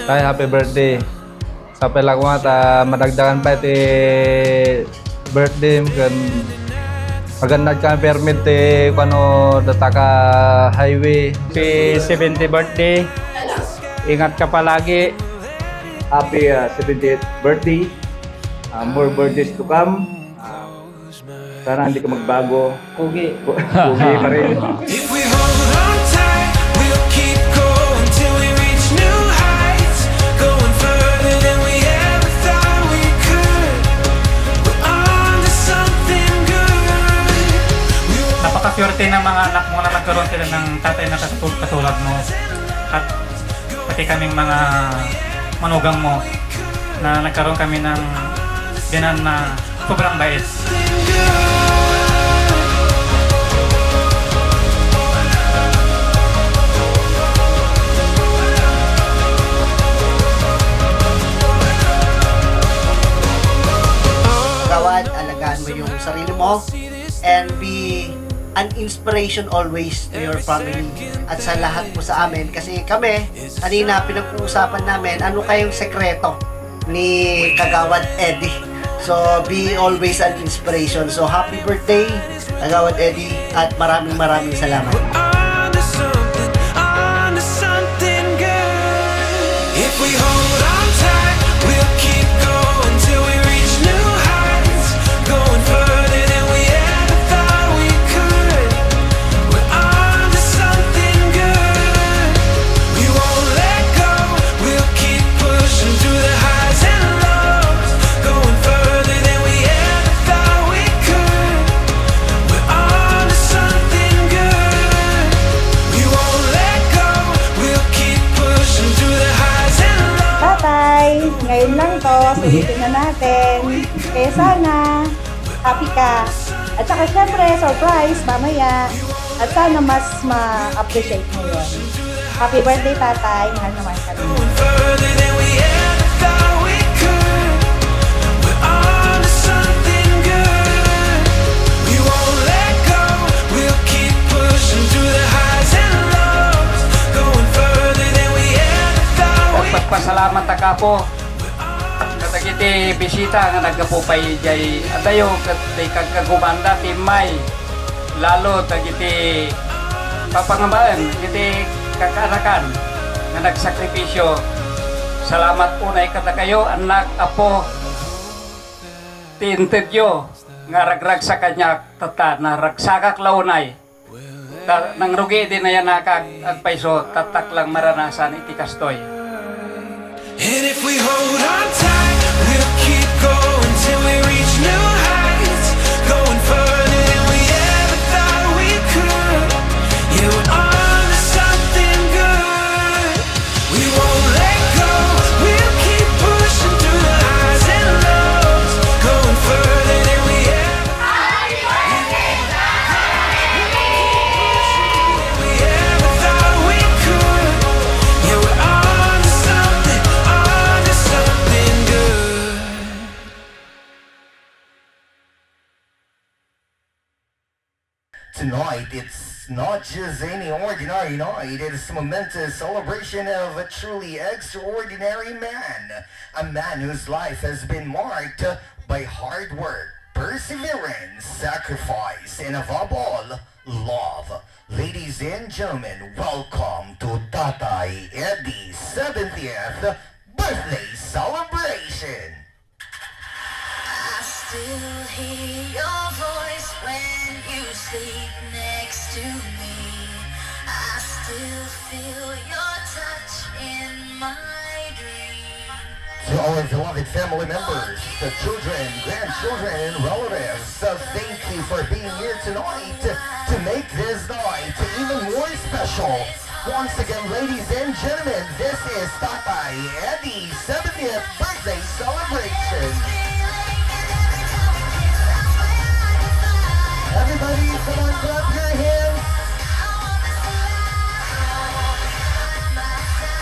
Tay, happy birthday. Sa pala ko nga, madagdagan pa iti birthday. Maganda ka permit kano data ka highway. Happy 70th birthday. Ingat ka palagi. Happy 70th birthday. More birthdays to come. Sana hindi ka magbago. Pugi. Pugi pa rin. If we hold on tight, we'll keep going till we reach new heights, going further than we ever thought we could. We're on to something good. Napaka-swerte ng mga anak mo na nagkaroon sila ng tatay na katulad mo. At pati kaming mga manugang mo na nagkaroon kami ng dinan na sobrang bait. Gawad, alagaan mo yung sarili mo and be an inspiration always to your family at sa lahat po sa amin kasi kami, kanina pinag-uusapan namin ano kayong sekreto ni Kagawad Eddie. So, be always an inspiration. So, happy birthday, Kagawad Eddie, at maraming salamat. On to something good. If we hold on tight, we'll keep going till we reach new heights, going further than we ever thought we could. We're on to something good. We won't let go. We'll keep pushing through the highs and lows, going further than we ever thought we could. We're on to something good. We won't let go. We'll keep pushing through the highs and lows. Tatay, ngayon lang to, sulitin na natin. Kaya sana, happy ka. At saka syempre, surprise, mamaya. At sana mas ma-appreciate mo yun. Happy birthday, tatay. Mahal naman kami. Going further than we ever thought we could. We're on to something good. We won't let go. We'll keep pushing through the highs and lows, going further than we ever thought we could. Pagpasalamat ka po. Katagiti bisita nga nagkapupay jay atayo katay kagumanda timay. Lalo tagiti papangambahan iti kakanakan nga nagsakripisyo. Salamat unay kata kayo anak apo tintedyo nga ragrag sa kanya tata na ragsakak launay. Nang rugi din na yan agpaiso tatak lang maranasan iti kastoy. And if we hold on tight, we'll keep going till we reach new heights, going further than we ever thought we could. Yeah, we're on to something good. We won't let go. We'll keep pushing through the highs and lows, going further than we ever thought we could. Yeah, we're on to something good. Tonight, it's not just any ordinary night, it is a momentous celebration of a truly extraordinary man. A man whose life has been marked by hard work, perseverance, sacrifice, and above all, love. Ladies and gentlemen, welcome to Tatay Eddie's 70th birthday celebration. I still hear your voice when you sleep next to me. I still feel your touch in my dreams. To our beloved family members, the children, grandchildren, and relatives, thank you for being here tonight to make this night even more special. Once again, ladies and gentlemen, this is Tatay Eddie's 70th birthday celebration. Everybody, come on, clap your hands.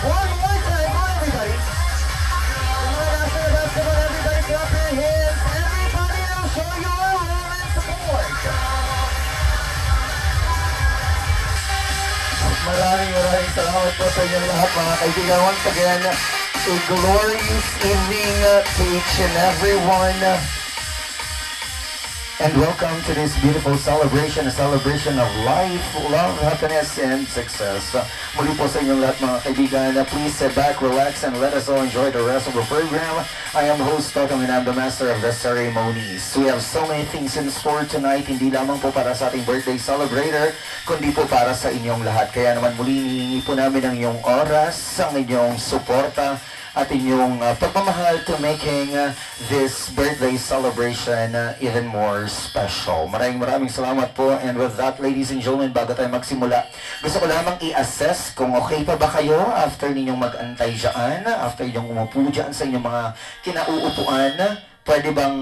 One more time for everybody. Come on, after the best, come on, everybody, clap your hands. Everybody, now show your love and support. Maraming salamat po sa inyong lahat, mga kaibigan. Once again, A glorious evening to each and everyone. And welcome to this beautiful celebration, a celebration of life, love, happiness, and success. Muli po sa inyong lahat mga kaibigan, please sit back, relax, and let us all enjoy the rest of the program. I am host Tokam and I'm the master of the ceremonies. We have so many things in store tonight, hindi lamang po para sa ating birthday celebrator, kundi po para sa inyong lahat. Kaya naman muli, hihingi po namin ang inyong oras, ang inyong suporta, at inyong pagmamahal to making this birthday celebration even more special. Maraming salamat po. And with that, ladies and gentlemen, bago tayo magsimula, gusto ko lamang i-assess kung okay pa ba kayo after ninyong mag-antay dyan, after ninyong umupo dyan sa inyong mga kinauupuan. Pwede bang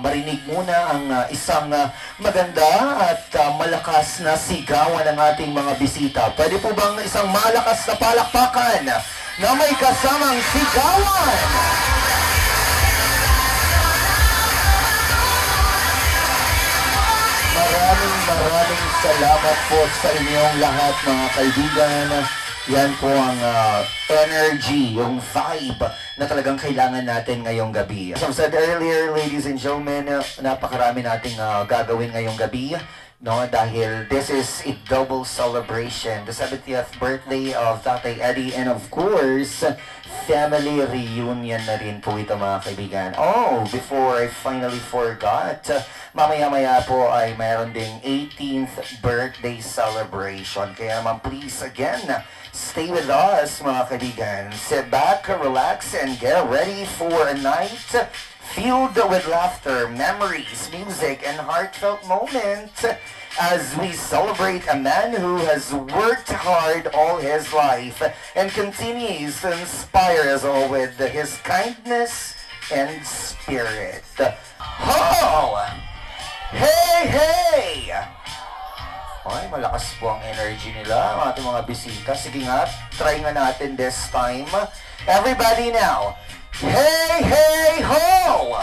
marinig muna ang isang maganda at malakas na sigawan ng ating mga bisita? Pwede po bang isang malakas na palakpakan na may kasamang sigawan? Maraming salamat po sa inyong lahat mga kaibigan. Yan po ang energy, yung vibe na talagang kailangan natin ngayong gabi. As I said earlier, ladies and gentlemen, napakarami nating gagawin ngayong gabi. No, dahil this is a double celebration, the 70th birthday of Tatay Eddie, and of course, family reunion na rin po ito mga kaibigan. Oh, before I finally forgot, mamaya-maya po ay mayroon ding 18th birthday celebration. Kaya naman please again, stay with us mga kaibigan. Sit back, relax, and get ready for a night filled with laughter, memories, music, and heartfelt moments as we celebrate a man who has worked hard all his life and continues to inspire us all with his kindness and spirit. Ho! Hey, hey! Ay, malakas po ang energy nila, ang ating mga bisita. Sige nga, try nga natin this time. Everybody now, hey, hey, ho!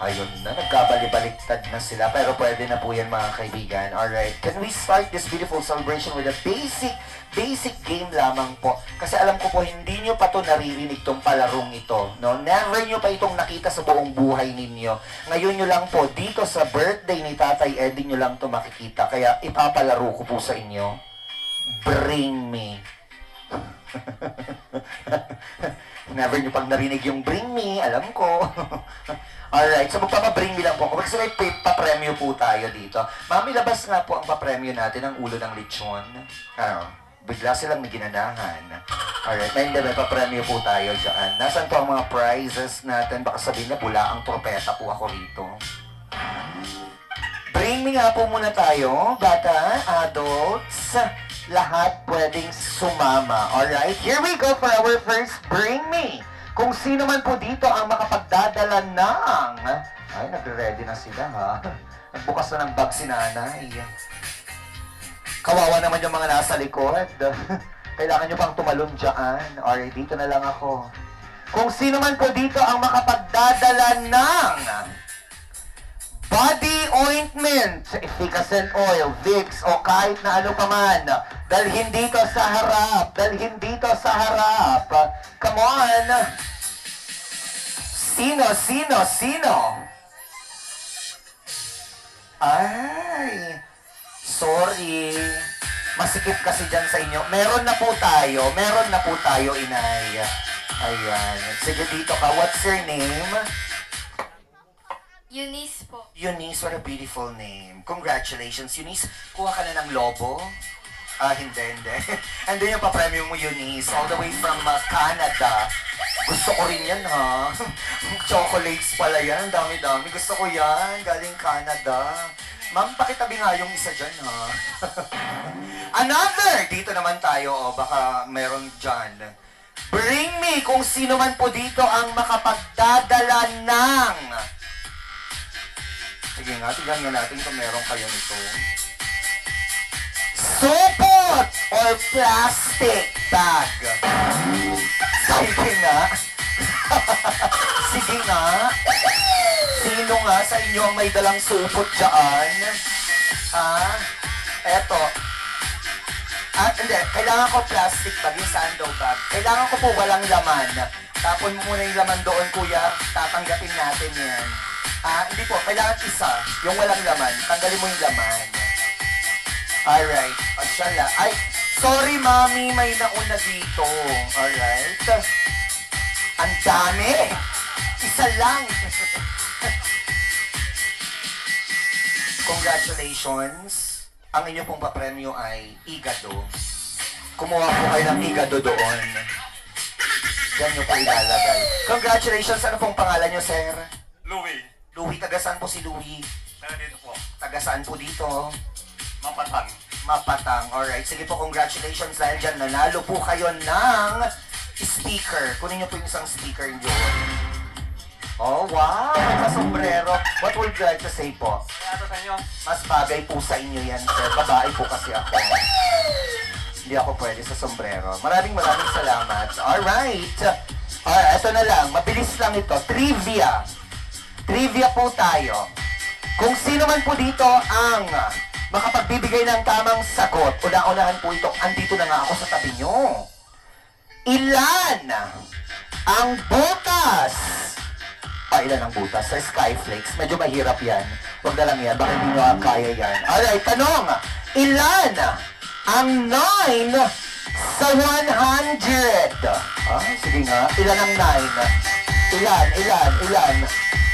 Ayun na, nagkabali-baliktad na sila, pero pwede na po yan mga kaibigan. Alright, can we start this beautiful celebration with a basic game lamang po? Kasi alam ko po, hindi nyo pa to naririnig tong palarong ito. No? Never nyo pa itong nakita sa buong buhay ninyo. Ngayon nyo lang po, dito sa birthday ni Tatay Eddie nyo lang to makikita. Kaya ipapalaro ko po sa inyo. Bring me. Never nyo pang narinig yung bring me, alam ko. Alright, so magpapabring me lang po ako. Kasi may papremyo po tayo dito. Mami, labas nga po ang papremyo natin, ang ulo ng lechon. Ano, bigla silang may ginanahan. Alright, may papremyo po tayo dyan. Nasaan po ang mga prizes natin? Baka sabihin na bula ang propeta po ako rito. Bring me nga po muna tayo, bata, adults, lahat pwedeng sumama. Alright, here we go for our first bring me. Kung sino man po dito ang makapagdadala ng... Ay, nagre-ready na sila, ha? Nagbukas na ng bag si nanay. Kawawa naman yung mga nasa likod. Kailangan nyo pang tumalon dyan. Alright, dito na lang ako. Kung sino man po dito ang makapagdadala ng... body ointment, efficacent oil, Vicks, o kahit na ano pa man. Dalhin dito sa harap. Dalhin dito sa harap. Come on. Sino? Ay, sorry. Masikip kasi dyan sa inyo. Meron na po tayo, inay. Ayan. Sige dito ka. What's your name? Eunice po. Eunice, what a beautiful name. Congratulations, Eunice. Kuha ka na ng lobo? Hindi. Andun yung papremyo mo, Eunice. All the way from Canada. Gusto ko rin yan, ha? Chocolates pala yan. Dami-dami. Gusto ko yan. Galing Canada. Ma'am, pakitabi nga yung isa dyan, ha? Another! Dito naman tayo, baka meron dyan. Bring me kung sino man po dito ang makapagdadala ng... Sige nga, tignan nga natin kung meron kayo nito. Supot or plastic bag? Sige nga. Sige nga. Sino nga sa inyo ang may dalang supot dyan? Ha? Eto. Hindi. Kailangan ko plastic bag, yung sando bag. Kailangan ko po walang laman. Tapon mo muna yung laman doon, kuya. Tatanggapin natin yan. Hindi po. Kailangan isa. Yung walang laman. Tanggalin mo yung laman. Alright. Masyala. Ay, sorry, mami. May nauna dito. Alright. Ang dami. Isa lang. Congratulations. Ang inyo pong papremyo ay igado. Kumuha po kayo ng igado doon. Yan nyo po ilalagay. Congratulations. Ano pong pangalan nyo, sir? Louie, Louie. Taga saan po si Louie? dito po. Taga saan po dito? Mapatang. Mapatang. Alright. Sige po, congratulations. Dahil dyan, nanalo po kayo ng speaker. Kunin nyo po yung isang speaker nyo. Oh, wow! May sombrero. What would you like to say po? Kaya sa inyo, Mas bagay po sa inyo yan, sir. Babae po kasi ako. Hindi ako pwede sa sombrero. Maraming salamat. Alright. Alright, ito na lang. Mabilis lang ito. Trivia. Trivia po tayo. Kung sino man po dito ang makapagbibigay ng tamang sagot, una-unahan po ito, andito na nga ako sa tabi nyo. Ilan ang butas? Ilan ang butas sa Skyflakes? Medyo mahirap yan. Huwag na lang yan. Baka hindi nyo kaya yan. Alright, tanong. Ilan ang 9 sa 100? Sige nga. Ilan ang 9? Ilan?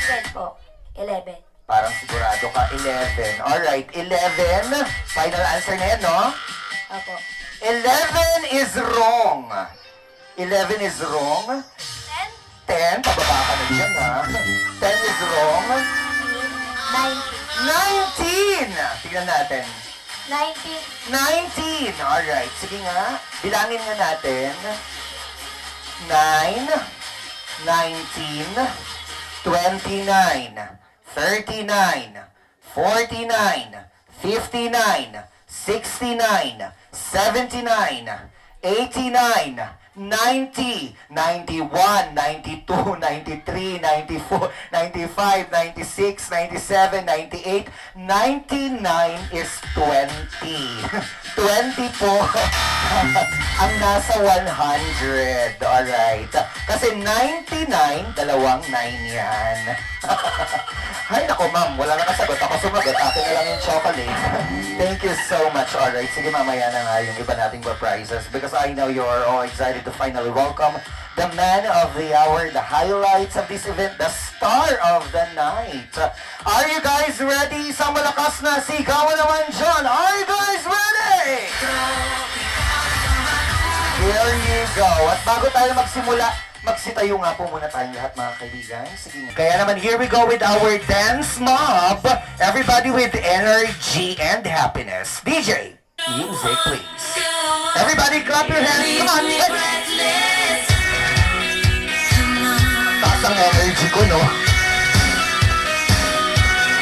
10 po. 11. Parang sigurado ka. 11. Alright, 11. Final answer na yan, no? Opo. 11 is wrong. 11 is wrong. 10, pababa ka na dyan, ha? 10 is wrong. 19! Tignan natin. 19! Alright, sige nga. Bilangin nga natin. 9, 19, 29, 39, 49, 59, 69, 79, 89, 90, 91, 92, 93, 94, 95, 96, 97, 98, 99 is 20. 20 po ang nasa 100. Alright. Kasi 99, dalawang 9 yan. Ay, nako ma'am, wala na kasagot. Ako sumagot. Akin na lang yung chocolate. Thank you so much. Alright, sige mamaya na nga yung iba nating prizes because I know you're all excited to finally welcome the man of the hour, the highlights of this event, the star of the night. Are you guys ready? Isang malakas na sigawan naman dyan. Are you guys ready? Here you go. At bago tayo magsimula, magsitayo nga po muna tayong lahat mga kaibigan. Sige nga. Kaya naman, here we go with our dance mob. Everybody with energy and happiness. DJ, music please. Everybody clap your hands. Come on. Taas ang energy ko, no?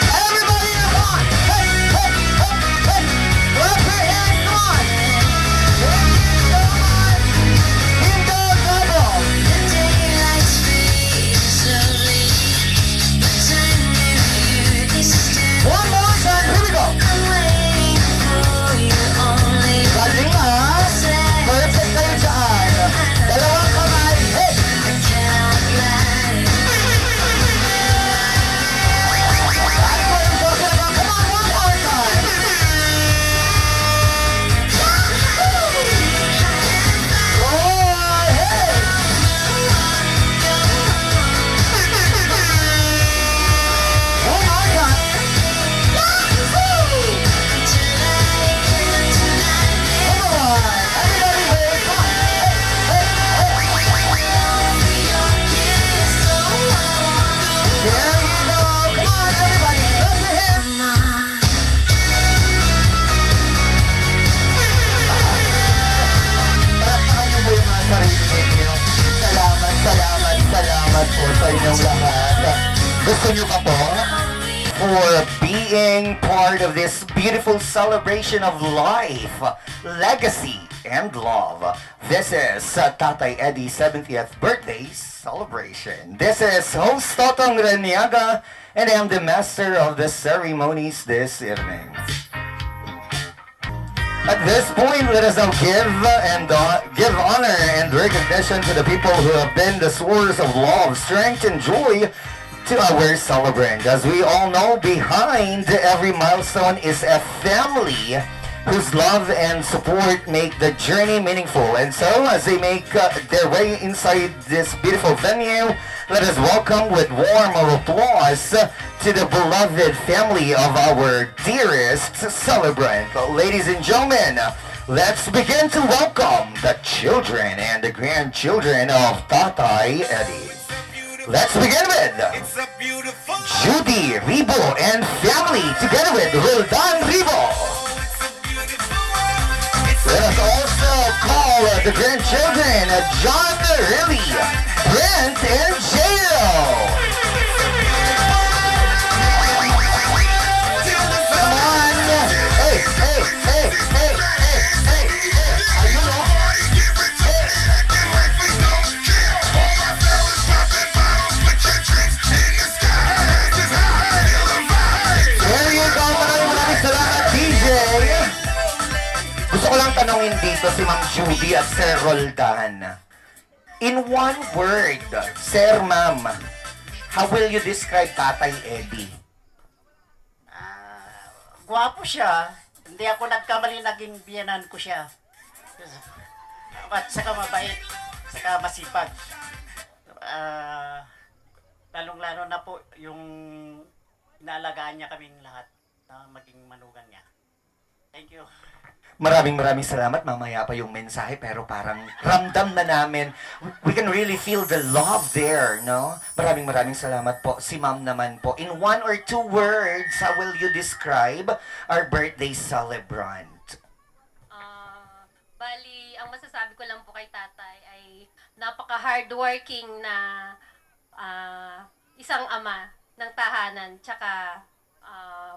Everybody, come on. Hey, hey, hey, hey. Clap your hands, come on. In the double. One more time, here we go. Galing ah. Perfect kayo dyan. Dalawang kamay. Hey! That's what I'm talking about. Come on, one more time. Oh, hey! One more time. Come on. Everybody, hey, come on. Hey, hey, hey. There you go. Come on, everybody. Clap your hands. Palakpakan niyo po yung mga sarili ninyo. Salamat po sa inyong lahat. Gusto niyo pa po? For being part of this beautiful celebration of life, legacy, and love. This is Tatay Eddie's 70th birthday celebration. This is host Totong Reniaga, and I am the master of the ceremonies this evening. At this point, let us now give honor and recognition to the people who have been the source of love, strength, and joy to our celebrant. As we all know, behind every milestone is a family whose love and support make the journey meaningful. And so, as they make their way inside this beautiful venue, let us welcome with warm applause to the beloved family of our dearest celebrant. Ladies and gentlemen, let's begin to welcome the children and the grandchildren of Tatay Eddie. Let's begin with Judy Ribo and family, together with Roldan Ribo. Let us also call the grandchildren, John Riley, Brent, and Jairo. Come on. Hey, hey, hey, hey, hey, hey, hey. Ayun, oh. There you go. Maraming salamat, DJ. Gusto ko lang tanongin dito si Ma'am Judy at Sir Roldan. In one word, Sir, Ma'am, how will you describe Tatay Eddie? Gwapo siya. Hindi ako nagkamali, naging biyanan ko siya. At saka mabait, saka masipag. Lalong-lalo na po yung inaalagaan niya kaming lahat na maging manugang niya. Thank you. Maraming salamat. Mamaya pa yung mensahe pero parang ramdam na namin. We can really feel the love there, no? Maraming salamat po. Si Ma'am naman po. In one or two words, how will you describe our birthday celebrant? Bali, ang masasabi ko lang po kay tatay ay napaka-hardworking na isang ama ng tahanan. Tsaka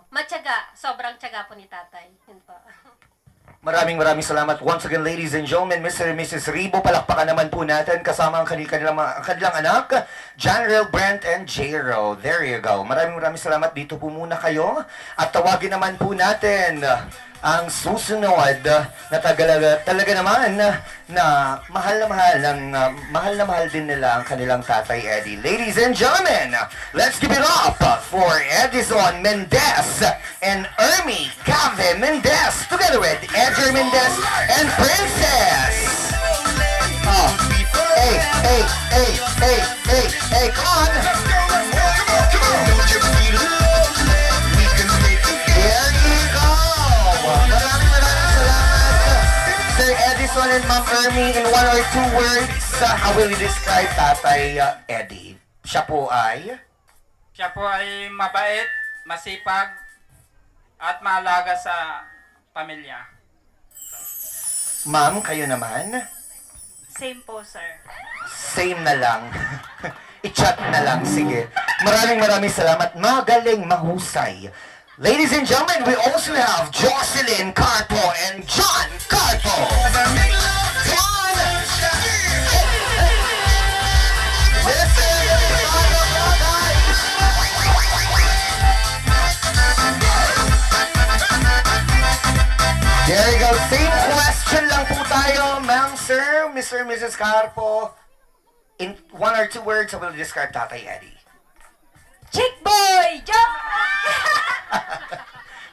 matyaga. Sobrang tyaga po ni tatay. Yun po. Maraming salamat. Once again, ladies and gentlemen, Mr. and Mrs. Ribo, palakpakan naman po natin kasama ang kanilang anak, Janrel, Brent, and Jairo. There you go. Maraming salamat. Dito po muna kayo. At tawagin naman po natin ang susunod na talaga naman na mahal na mahal din nila ang kanilang Tatay Eddie. Ladies and gentlemen, let's give it up for Edison Mendez and Ermi Cave Mendez, together with Edgar Mendez and Princess. Oh, hey, come on. There you go. Maraming salamat, Sir Edison and Ma'am Ermi. In one or two words, how will you describe Tatay Eddie? Siya po ay mabait, masipag, at maalaga sa pamilya. Ma'am, kayo naman? Same po, sir. Same na lang. I-chat na lang, sige. Maraming salamat. Magaling, mahusay. Ladies and gentlemen, we also have Jocelyn Carpo and John Carpo. John! Listen, there you go. Same question lang po tayo, ma'am, sir, Mr. and Mrs. Carpo. In one or two words, I will describe Tatay Eddie. Chick boy! Jump!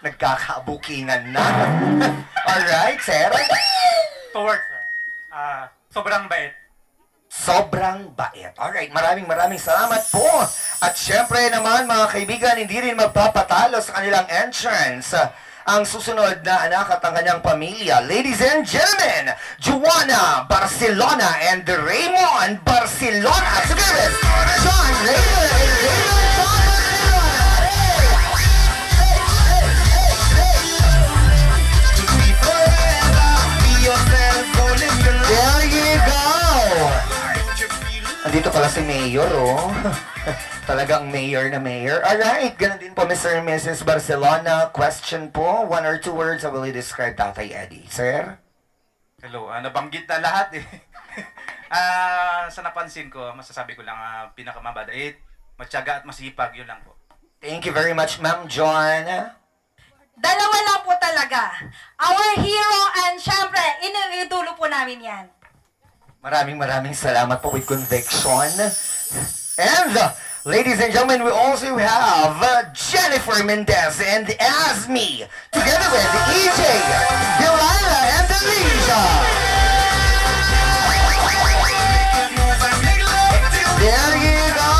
Nagkakabukingan na. Alright, sir. 2 words, sir. Sobrang bait. Sobrang bait. Alright, maraming salamat po. At syempre naman, mga kaibigan, hindi rin magpapatalo sa kanilang entrance ang susunod na anak at ang kanyang pamilya. Ladies and gentlemen, Juana Barcelona and Raymond Barcelona. Together, John Raymond and Raymond There you go! Andito pala si Mayor, oh. Talagang mayor na mayor. Alright, ganun din po, Mr. and Mrs. Barcelona. Question po, one or two words, how will you describe Tatay Eddie? Sir? Hello, nabanggit na lahat eh. Sa napansin ko, masasabi ko lang pinakamabait, matyaga at masipag, yun lang po. Thank you very much, Ma'am John. Dalawa lang po talaga. Our hero and syempre, iniidolo po namin yan. Maraming salamat po with conviction. And, ladies and gentlemen, we also have Jennifer Mendez and Asmi, together with EJ, Delilah, and Alicia. There you go!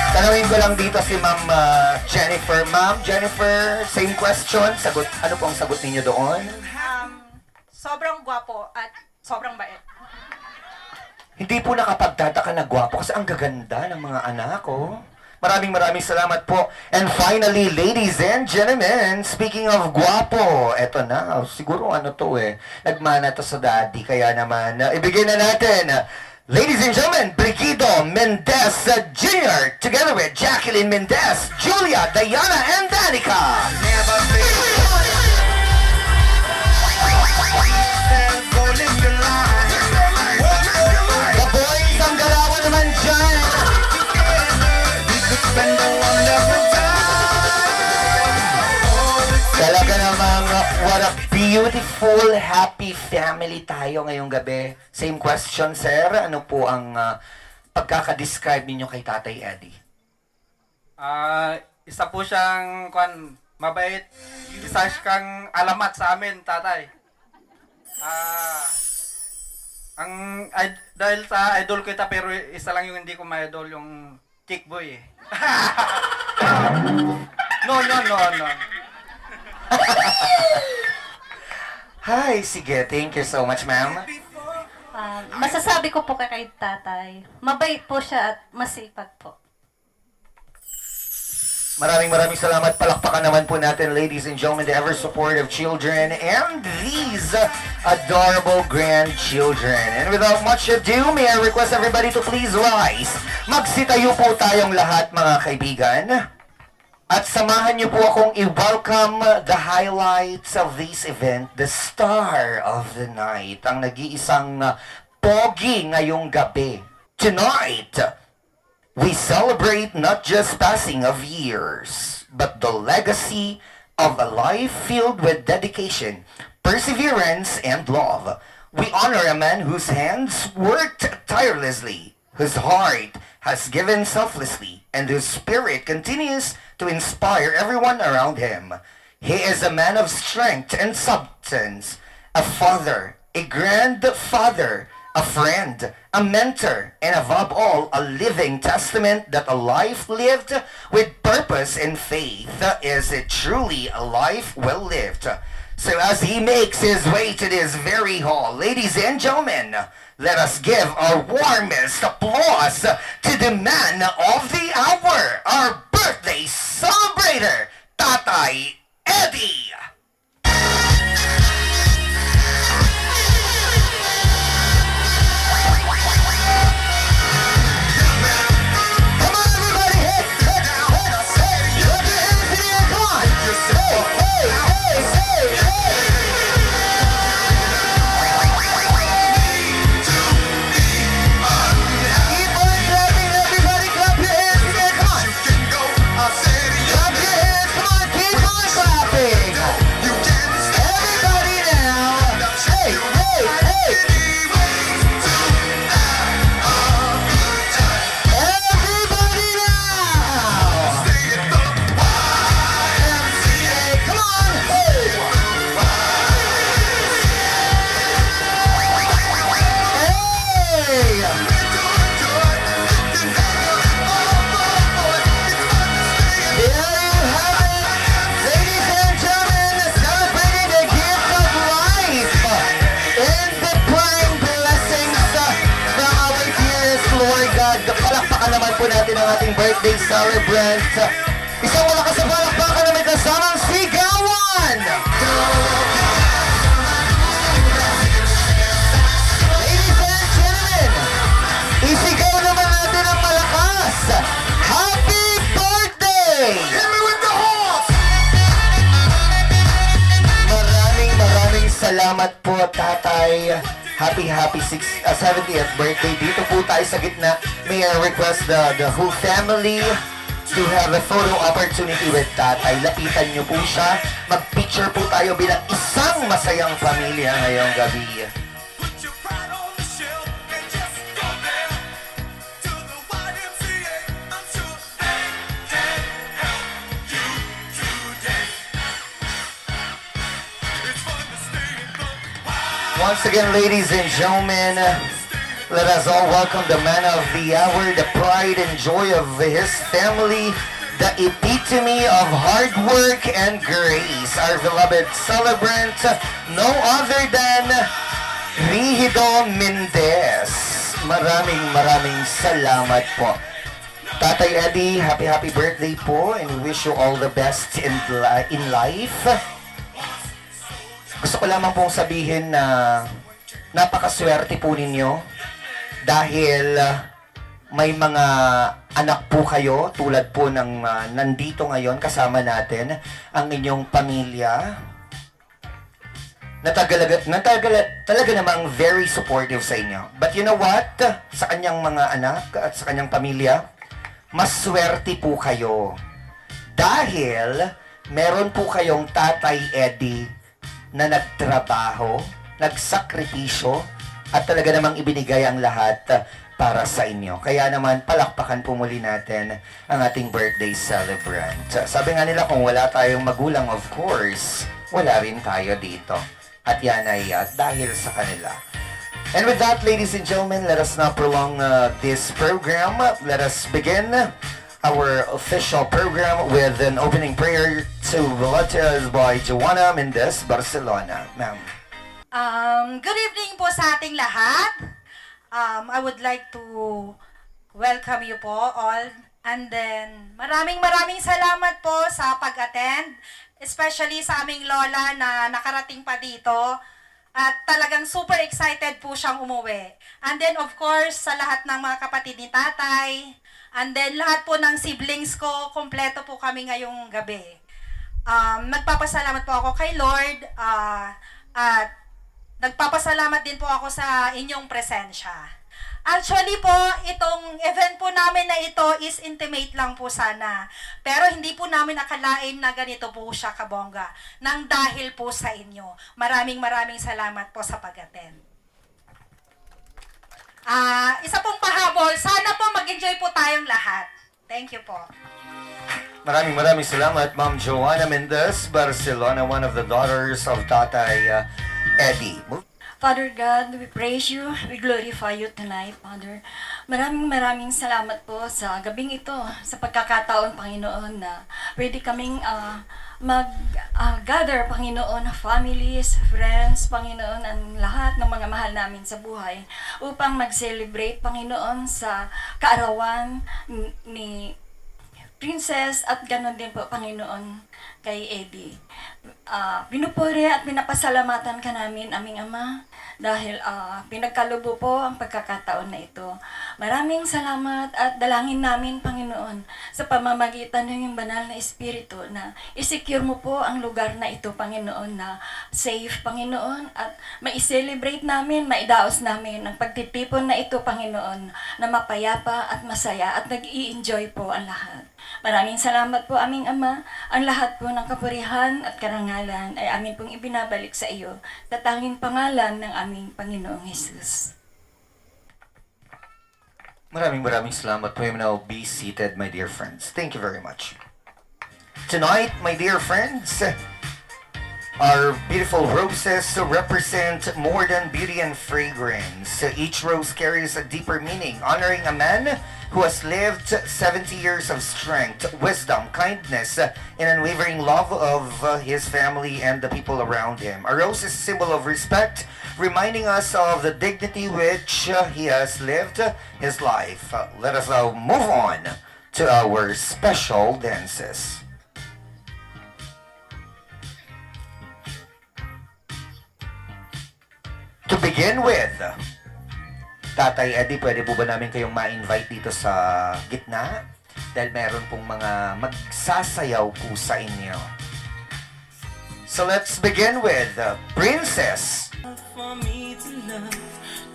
Tanawin ko lang dito si Ma'am Jennifer. Ma'am Jennifer, same question. Sagot, ano po ang sagot ninyo doon? Sobrang gwapo at sobrang bait. Hindi po nakapagtataka na gwapo kasi ang gaganda ng mga anak ko. Maraming salamat po. And finally, ladies and gentlemen, speaking of gwapo, eto na, siguro ano to nagmana to sa daddy, kaya naman, ibigay na natin. Ladies and gentlemen, Brigido Mendez Jr. together with Jacqueline Mendez, Julia, Diana, and Danica. The boys, ang galawan naman dyan. Talaga namang, what a beautiful, happy family tayo ngayong gabi. Same question, sir. Ano po ang pagkakadescribe ninyo kay Tatay Eddie? Isa po siyang mabait. Isa siyang alamat sa amin, tatay. Dahil sa idol kita, pero isa lang yung hindi ko ma-idol, yung Kickboy No. Hi, sige. Thank you so much, ma'am. Masasabi ko po kay tatay, mabait po siya at masipag po. Maraming salamat. Palakpakan naman po natin, ladies and gentlemen, the ever-supportive children and these adorable grandchildren. And without much ado, may I request everybody to please rise. Magsitayo po tayong lahat, mga kaibigan. At samahan niyo po akong i-welcome the highlights of this event, the star of the night, ang nag-iisang pogi ngayong gabi. Tonight, we celebrate not just passing of years, but the legacy of a life filled with dedication, perseverance, and love. We honor a man whose hands worked tirelessly, whose heart has given selflessly, and whose spirit continues to inspire everyone around him. He is a man of strength and substance, a father, a grandfather, a friend, a mentor, and above all, a living testament that a life lived with purpose and faith is truly a life well lived. So as he makes his way to this very hall, ladies and gentlemen, let us give our warmest applause to the man of the hour, our birthday celebrator, Tatay Eddie. Po natin ang ating birthday celebrant. Isang malakas na palakpakan na may kasamang sigawan! Ladies and gentlemen, isigaw naman natin ang malakas! Happy birthday! Hit me with the horse! Maraming salamat po, Tatay. Happy 70th birthday. Dito po tayo sa gitna. May I request the whole family to have a photo opportunity with tatay. Lapitan niyo po siya. Mag-picture po tayo bilang isang masayang pamilya ngayong gabi. Once again, ladies and gentlemen, let us all welcome the man of the hour, the pride and joy of his family, the epitome of hard work and grace, our beloved celebrant, no other than Rihido Mendez. Maraming salamat po. Tatay Eddie, happy birthday po, and we wish you all the best in life. Gusto ko lamang pong sabihin na napakaswerte po ninyo dahil may mga anak po kayo tulad po ng nandito ngayon kasama natin ang inyong pamilya na talaga namang very supportive sa inyo. But you know what? Sa kanyang mga anak at sa kanyang pamilya, mas swerte po kayo dahil meron po kayong Tatay Eddie na nagtrabaho, nagsakripisyo, at talaga namang ibinigay ang lahat para sa inyo. Kaya naman, palakpakan po muli natin ang ating birthday celebrant. Sabi nga nila, kung wala tayong magulang, of course, wala rin tayo dito. At yan ay dahil sa kanila. And with that, ladies and gentlemen, let us not prolong this program. Let us begin our official program with an opening prayer to Velatas by Joanna Mendez, Barcelona. Ma'am. Good evening po sa ating lahat. I would like to welcome you po all. And then, maraming salamat po sa pag-attend. Especially sa aming lola na nakarating pa dito. At talagang super excited po siyang umuwi. And then, of course, sa lahat ng mga kapatid ni tatay. And then, lahat po ng siblings ko, kompleto po kami ngayong gabi. Nagpapasalamat po ako kay Lord at nagpapasalamat din po ako sa inyong presensya. Actually po, itong event po namin na ito is intimate lang po sana. Pero hindi po namin akalain na ganito po siya kabongga. Nang dahil po sa inyo. Maraming salamat po sa pag-attend. Isa pong pahabol, sana po mag-enjoy po tayong lahat. Thank you po. Maraming salamat, Ma'am Joanna Mendez, Barcelona, one of the daughters of Tatay Eddie. Father God, we praise you, we glorify you tonight, Father. Maraming salamat po sa gabing ito, sa pagkakataon, Panginoon, na pwede kaming mag-gather, Panginoon, families, friends, Panginoon, ang lahat ng mga mahal namin sa buhay, upang mag-celebrate, Panginoon, sa kaarawan ni Princess at ganoon din po, Panginoon, kay Eddie. Pinupuri at pinapasalamatan ka namin, aming Ama, dahil pinagkalubo po ang pagkakataon na ito. Maraming salamat at dalangin namin, Panginoon, sa pamamagitan ng iyong banal na Espiritu na isecure mo po ang lugar na ito, Panginoon, na safe, Panginoon, at mai-celebrate namin, maidaos namin ang pagtitipon na ito, Panginoon, na mapayapa at masaya at nag-i-enjoy po ang lahat. Maraming salamat po, aming Ama. Ang lahat po ng kapurihan at karangalan ay amin pong ibinabalik sa iyo sa tanging pangalan ng aming Panginoong Jesus. Maraming salamat po. You may now be seated, my dear friends. Thank you very much. Tonight, my dear friends, our beautiful roses represent more than beauty and fragrance. Each rose carries a deeper meaning, honoring a man who has lived 70 years of strength, wisdom, kindness, and unwavering love of his family and the people around him. A rose is a symbol of respect, reminding us of the dignity which he has lived his life. Let us now move on to our special dances. To begin with, Tatay Eddie, pwede po ba namin kayong ma-invite dito sa gitna? Dahil meron pong mga magsasayaw po sa inyo. So let's begin with Princess. For me to love,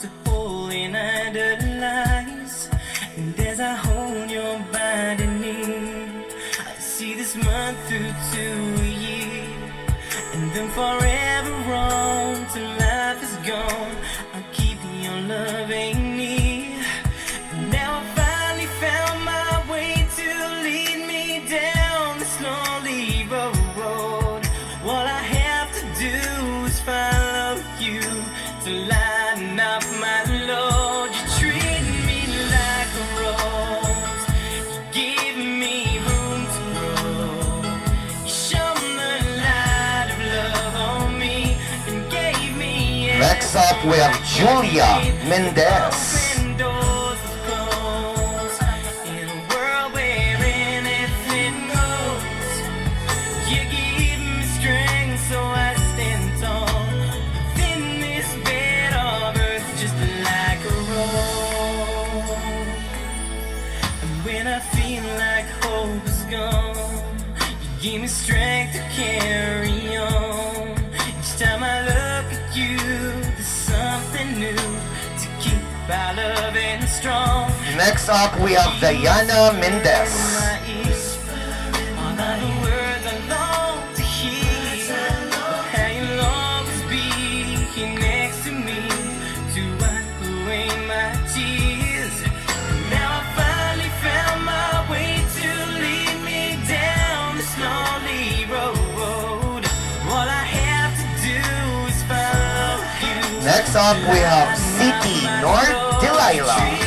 to hold and idolize, and as I hold your body near, month through to a year, and then forever on till life is gone. I'll keep your loving near. And now I finally found my way to lead me down this lonely road. All I have to do is follow you to lighten up my load. You treat me like a rose, you give me room to grow. You shone the light of love on me and gave me Next up, we have Julia Mendez. open doors of close. In a world where anything goes, you give me strength so I stand tall within this bed of earth, just like a rose. And when I feel like hope is gone, you give me strength to carry on. Each time I look at you, there's something new to keep our loving strong. Next up, we have Diana Mendez. All of the words I long to hear, how you'll always be here next to me to wipe away my tears. Now I finally found my way to lead me down this lonely road. All I have to do is follow you. Next up, we have City North Delilah.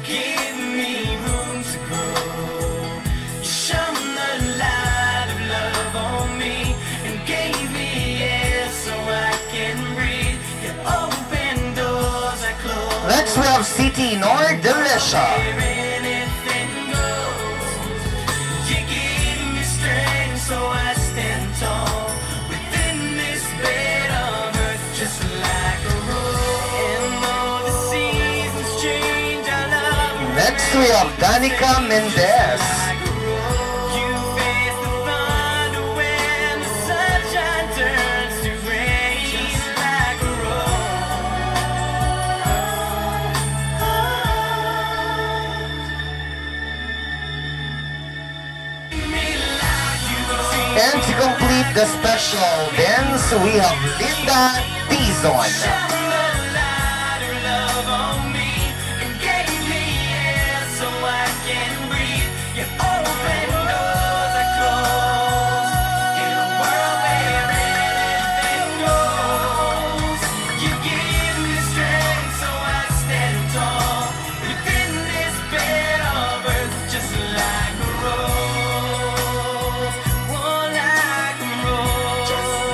Give me room to grow. You shone the light of love on me and gave me air so I can breathe. You open doors I close. Next, we have City North Delisha. Anything goes. You give me strength so I stand tall within this bed of earth, just like a rose. And though the seasons change, I love you. Next, we have Danica Mendez. You face the thunder when the sunshine turns to rain, just like a And to complete the special dance, we have Linda Dizon.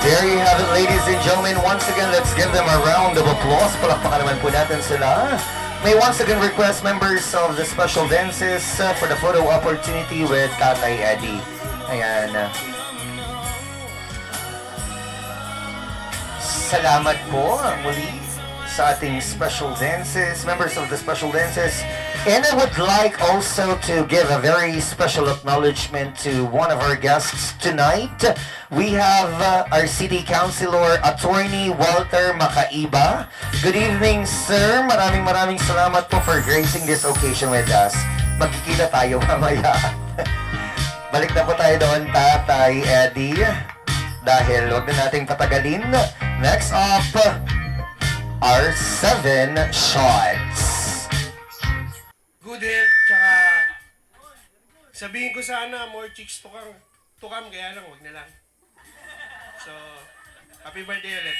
There you have it, ladies and gentlemen. Once again, let's give them a round of applause. Palakpakan naman po natin sila. May once again request members of the special dances for the photo opportunity with Tatay Eddie. Ayan. Salamat po muli sa ating special dances, members of the special dances. And I would like also to give a very special acknowledgement to one of our guests tonight. We have our City Councilor, Attorney Walter Makaiba. Good evening, sir. Maraming salamat po for gracing this occasion with us. Magkikita tayo mamaya. Balik na po tayo doon, Tatay Eddie. Dahil huwag na nating patagalin. Next up, our 7 shots. Good health, tsaka sabihin ko sana more chicks to come, kaya lang, wag na lang. So, happy birthday ulit.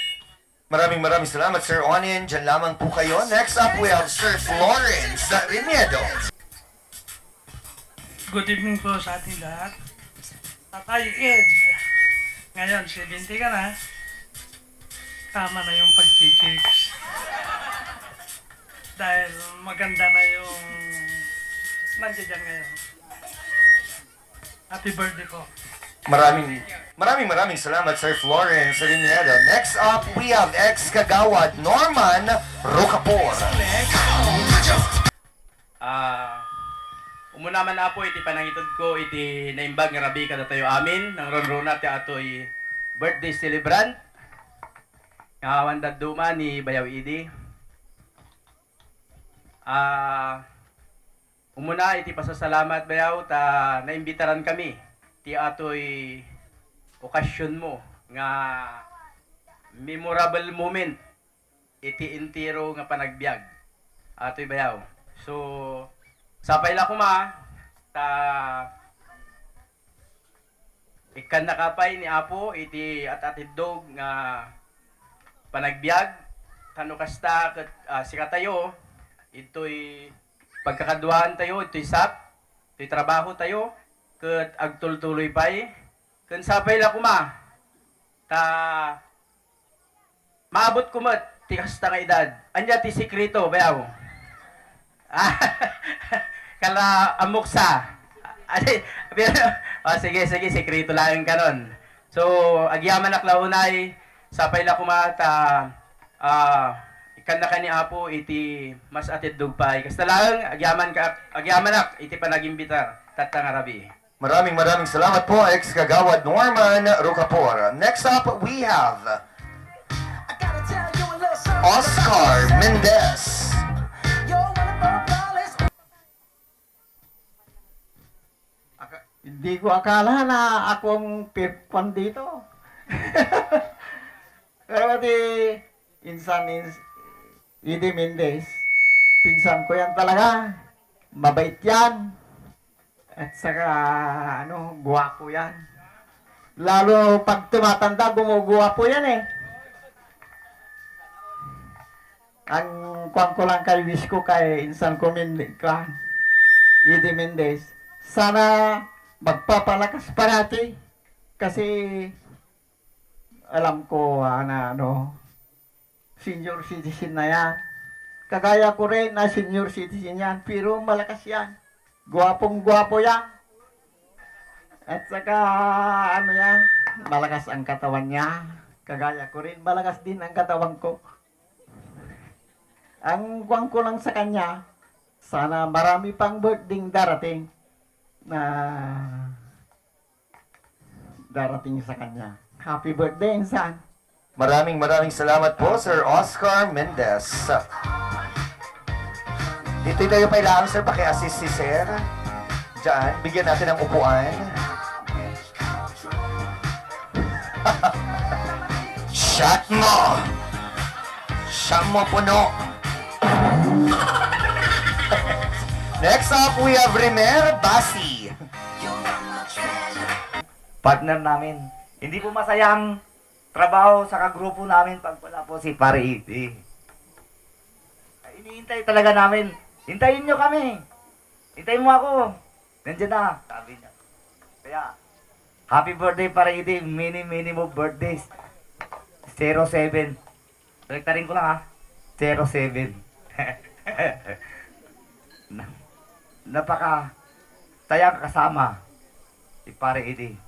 Maraming salamat, Sir Onin. Diyan lamang po kayo. Next up, we have Sir Florence Riniedo. Good evening po sa ating lahat. Tatay Ed, ngayon 70 ka na. Tama na yung pag-chicks. Dahil maganda na yung nandiyan ngayon. Happy birthday ko. Maraming salamat, Sir Florence Riniedo. Next up, we have ex-kagawad Norman Rocapor. Umuna man na po, iti panangitod ko, iti naimbag nga rabi kada tayo amin, nang ronrona ti ato'y birthday celebrant. Ngawan daduma ni Bayaw Idi. umuna iti pasasalamat bayaw ta naimbitaran kami ti atoy okasyon mo nga memorable moment iti intiro nga panagbiag atoy bayaw. So sapay la kuma ta ikan nakapay ni Apo iti atidog nga panagbiag kano kasta ket sikatayo ito'y pagkakaduaan tayo, ito'y ito'y trabaho tayo, ket agtultuloy pay, ken sapay la kuma, ta maabot kumet, ti kasta nga edad, anya ti sikrito, bayaw. Kala amuksa. Sige, sikrito lang kanon. So, agyaman aklaunay, sapay la kuma, ta, ikan na kani Apo iti mas atid dugpay. Kasta lang agyaman iti panagimbitar tatang arabi. Maraming salamat po, ex-kagawad Norman Rocapor. Next up, we have Oscar Mendez. Hindi ko akala na akong pirkwan dito. Pero insan Idi Mendez, pinsan ko yan talaga. Mabait yan. At saka, guwapo yan. Lalo pag tumatanda, gumuguwapo yan eh. Ang kwan ko lang kay wish ko kay insan ko Idi Mendez, sana magpapalakas parati. Kasi alam ko senior citizen na yan. Kagaya ko rin na senior citizen yan, pero malakas yan. Guwapong-guwapo yan. At saka, yan, malakas ang katawan niya. Kagaya ko rin, malakas din ang katawan ko. Ang guwang ko lang sa kanya, sana marami pang birthday darating na darating sa kanya. Happy birthday, insan. Maraming salamat po, Sir Oscar Mendez. Dito tayo kailangan, sir, paki-assist si Sir. Diyan, bigyan natin ng upuan. Shot mo! Shot mo puno! Next up, we have Rimer Basi. Partner namin. Hindi po masayang trabaho sa kagrupo namin pag wala po si Pare Iti. Iniintay talaga namin. Hintayin nyo kami. Hintayin mo ako. Nandiyan na. Sabi niya. Kaya, happy birthday Pare Iti. Mini mo birthdays. 07. Rektarin ko lang ha. 07. Napaka tayang kasama si Pare Iti.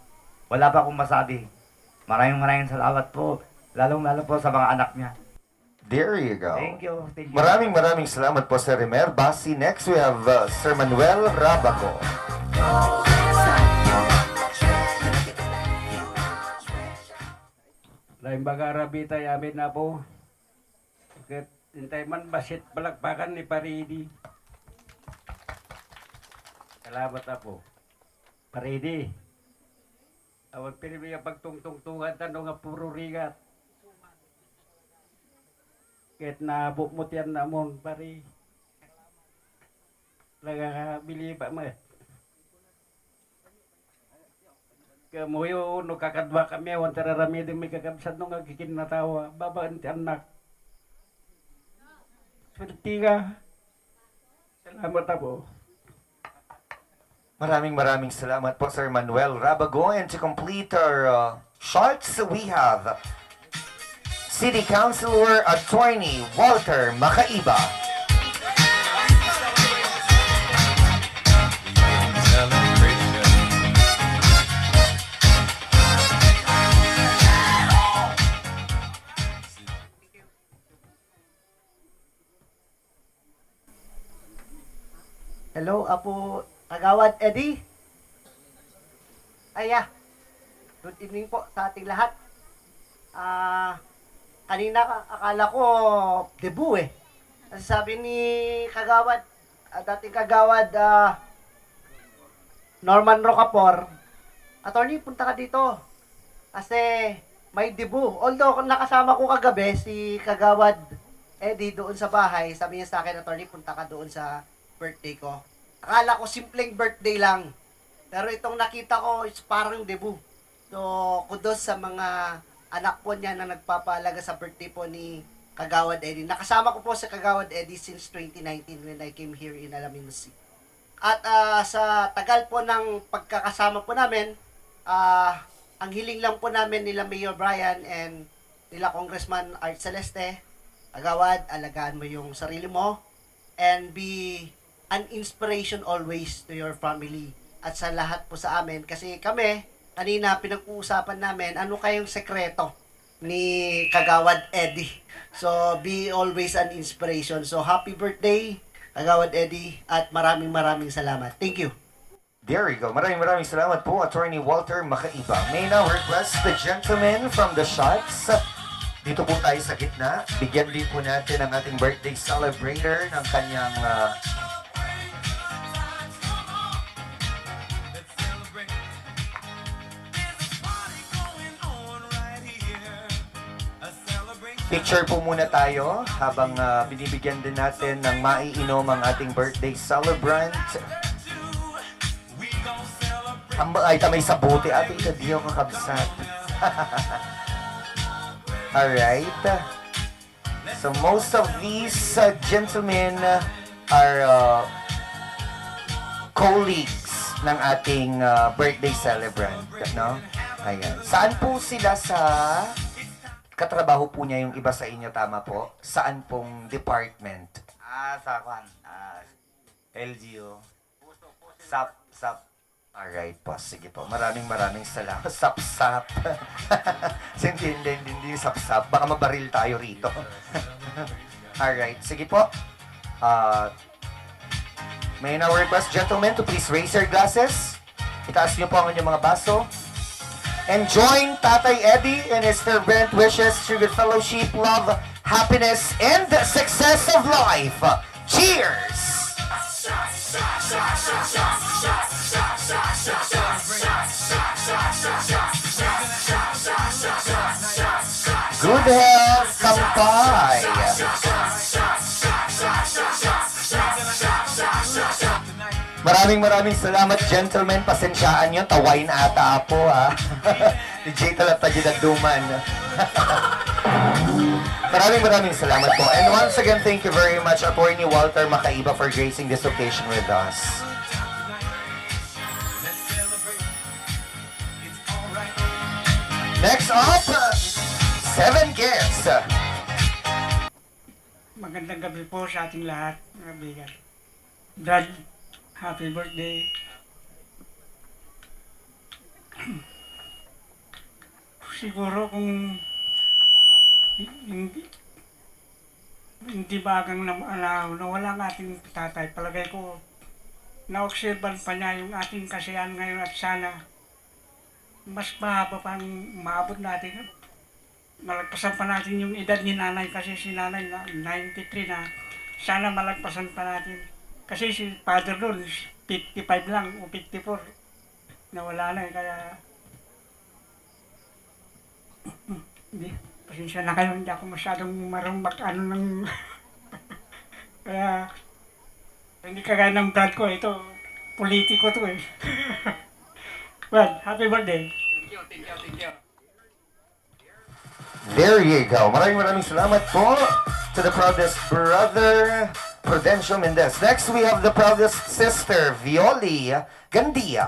Wala pa akong masabi. Maraming salamat po. Lalong-lalo po sa mga anak niya. There you go. Thank you. Maraming salamat po, Sir Rimer Basi. Next, we have Sir Manuel Rabaco. Lain baga rabita yamin na po. Hintay man basit balakpakan ni Paridi. Salamat na po. Paridi. Awag pinibigyan pagtungtungtungan tanong nga puro rigat. Kahit nabukmot yan namon, pari. Nagakabili pa mo. Kamuyo, no kakadwa kami, awan tararami din may kakabsat nung agikin na tawa. Babaan ti anak. Swerte ka. Salamat na po. Maraming salamat po, Sir Manuel Rabago. And to complete our shots, we have City Councilor Attorney Walter Makaiba. Hello, Apo Kagawad Eddie. Good evening po sa ating lahat. Kanina akala ko debut eh. Kasi sabi ni Kagawad, dating kagawad Norman Rocapor, attorney, punta ka dito. Kasi may debut. Although kung nakasama ko kagabi si kagawad Eddie doon sa bahay, sabi niya sa akin, attorney, punta ka doon sa birthday ko. Akala ko simpleng birthday lang. Pero itong nakita ko is parang debut. So, kudos sa mga anak po niya na nagpapaalaga sa birthday po ni Kagawad Eddie. Nakasama ko po sa Kagawad Eddie since 2019 when I came here in Alamin City. At sa tagal po ng pagkakasama po namin, ang hiling lang po namin nila Mayor Brian and nila Congressman Art Celeste, Kagawad, alagaan mo yung sarili mo and be an inspiration always to your family at sa lahat po sa amin. Kasi kami, kanina pinag-uusapan namin, ano kayong sekreto ni Kagawad Eddie. So, be always an inspiration. So, happy birthday, Kagawad Eddie, at maraming salamat. Thank you. There you go. Maraming salamat po, Attorney Walter Makaiba. May now request the gentleman from the shots. Dito po tayo sa gitna. Bigyan din po natin ang ating birthday celebrator ng kanyang picture po muna tayo habang binibigyan din natin ng maiinom ang ating birthday celebrant. Ay, tamay sa bote. Ate, ikadiyo kakabsat. Alright. So, most of these gentlemen are colleagues ng ating birthday celebrant. No? Ayan. Saan po sila sa katrabaho po niya yung iba sa inyo, tama po? Saan pong department? Sa kwan. LGU. SAP. Alright po, sige po. Maraming salamat. Sap-sap. Hindi sap-sap. Baka mabaril tayo rito. Alright, sige po. May I now request, gentlemen, to please raise your glasses. Itaas niyo po ang inyong mga baso. And join Tatay Eddie in his fervent wishes through good fellowship, love, happiness, and the success of life. Cheers! Good health, kampay! Maraming salamat, gentlemen. Pasensyaan nyo, taway na ata po, ha? DJ Talata Ginagduman. Maraming salamat po. And once again, thank you very much, Attorney Walter Makaiba, for gracing this occasion with us. Next up, 7 guests. Magandang gabi po sa ating lahat, mga bigat. Brad, happy birthday. Siguro kung hindi bagang nawala ang ating tatay, palagay ko na-obserban pa niya yung ating kasiyahan ngayon at sana mas mahaba pang maabot natin. Malagpasan pa natin yung edad ni nanay kasi si nanay na 93 na, sana malagpasan pa natin. Kasi si father doon, 55 lang o 54. Nawala na kaya... Hindi, pasensya na kayo, hindi ako masyadong marunong ano ng... Kaya, hindi kagaya ng brad ko, ito, politiko to eh. Well, happy birthday. Thank you. There you go. Maraming salamat po to the proudest brother, Prudencio Mendez. Next, we have the proudest sister, Violi Gandia.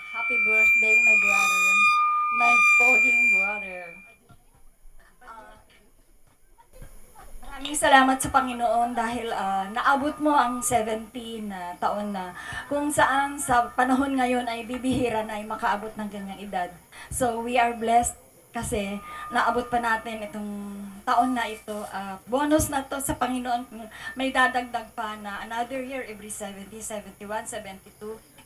Happy birthday, my brother. My poging brother. Maraming salamat sa Panginoon dahil naabot mo ang 17 na taon na kung saan sa panahon ngayon ay bibihira na ay makaabot ng ganyang edad. So we are blessed kasi naabot pa natin itong taon na ito. Bonus na to sa Panginoon. May dadagdag pa na another year every 70, 71, 72.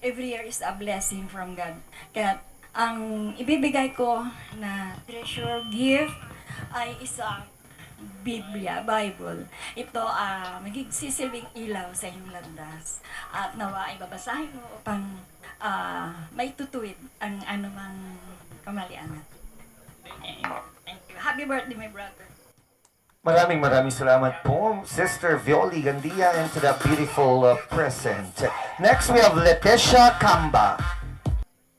Every year is a blessing from God. Kaya ang ibibigay ko na treasure gift ay isa Biblia, Bible. Ito magsisilbing ilaw sa inyong landas. At nawa ay babasahin mo upang may tutuwid ang anumang kamalian. Thank you. Happy birthday, my brother. Maraming salamat po, Sister Violi Gandia, and to that beautiful present. Next, we have Leticia Camba.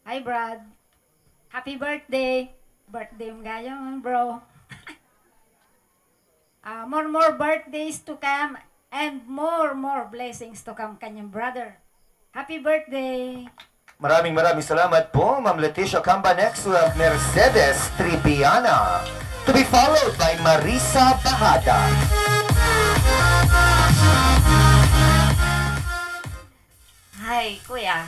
Hi, Brad. Happy birthday. Birthday mo ngayon, bro. More birthdays to come and more blessings to come kanyang brother. Happy birthday. Maraming salamat po, Ma'am Leticia Camba. Next, we have Mercedes Tribiana, to be followed by Marisa Bahada. Hi, Kuya.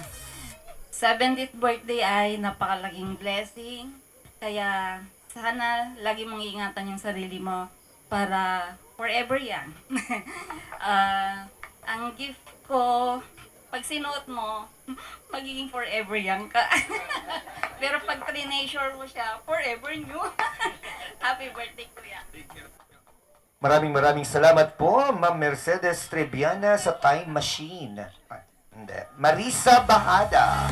70th birthday ay napakalaking blessing. Kaya sana lagi mong ingatan yung sarili mo para forever yan. Ang gift ko, pag sinuot mo, magiging forever young ka. Pero pag treasure mo siya, forever new. Happy birthday, Kuya. Maraming salamat po, Ma'am Mercedes Tribiana sa Time Machine. Marisa Bahada,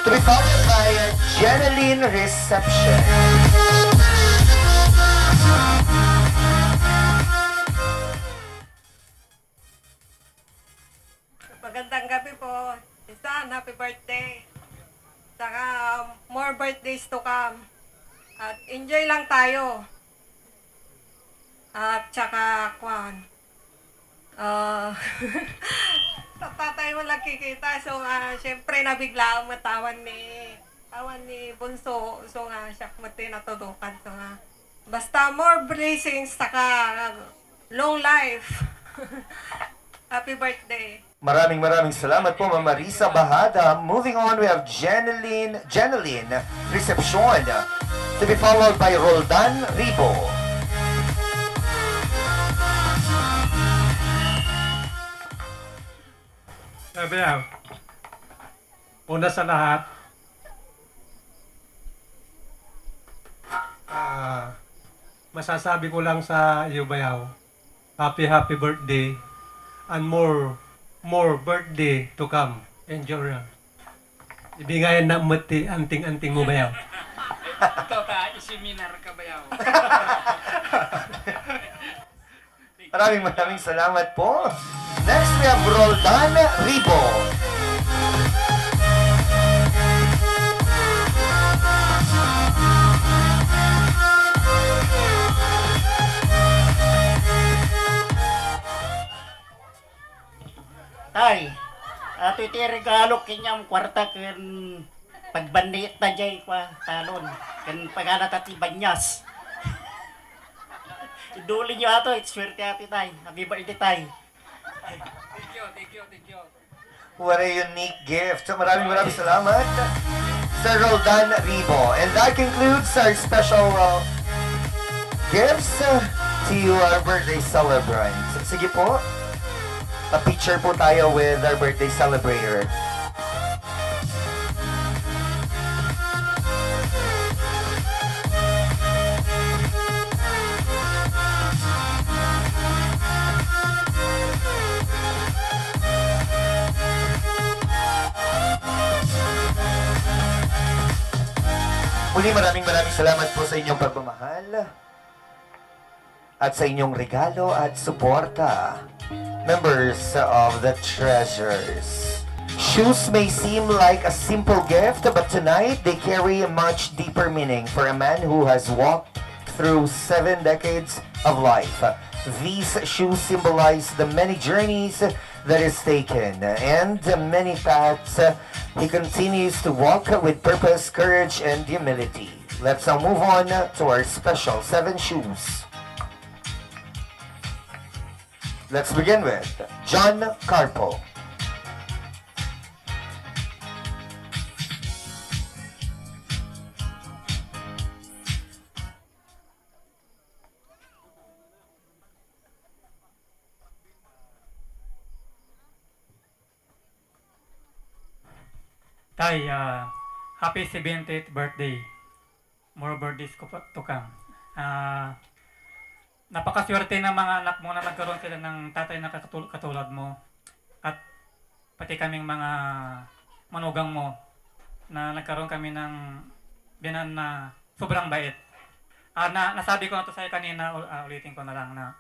to be followed by Jeneline Reception. Magandang gabi po. Isan, happy birthday. Saka more birthdays to come. At enjoy lang tayo. At saka, tatay mo lang kikita. So, syempre, nabigla ang matawan ni Bunso. So, siya mati natutukan. So, basta more blessings, saka long life. Happy birthday. Maraming salamat po, Ma'am Marisa Bahada. Moving on, we have Jeneline Reception, to be followed by Roldan Ribo. Bayaw, una sa lahat, masasabi ko lang sa iyo, Bayaw, happy birthday and more birthday to come. Enjoy. Ibigay na mati anting-anting mo, Bayaw. Ito ka, isiminar ka ba yaw? Maraming salamat po. Next, we have Roldan Ribo. Tay, ato iti regalo kinyam kwarta ken pagbandit na jay pa talon ken pagana tati banyas. Iduli nyo ato, it's swerte ati tay. Happy birthday tay. Thank you. What a unique gift. Maraming salamat, Sir Roldan Ribo. And that concludes our special gifts to our birthday celebrant. Sige po, pa-picture po tayo with our birthday celebrator. Muli, maraming salamat po sa inyong pagmamahal at sa inyong regalo at suporta. Members of the Treasures. Shoes may seem like a simple gift, but tonight they carry a much deeper meaning for a man who has walked through 7 decades of life. These shoes symbolize the many journeys that is taken and the many paths he continues to walk with purpose, courage, and humility. Let's now move on to our special 7 shoes. Let's begin with John Carpo. Tay, happy 70th birthday. More birthdays to come. napakaswerte ng mga anak mo na nagkaroon sila ng tatay na katulad mo. At pati kaming mga manugang mo na nagkaroon kami ng binan na sobrang bait. Nasabi ko na to sa'yo kanina, ulitin ko na lang na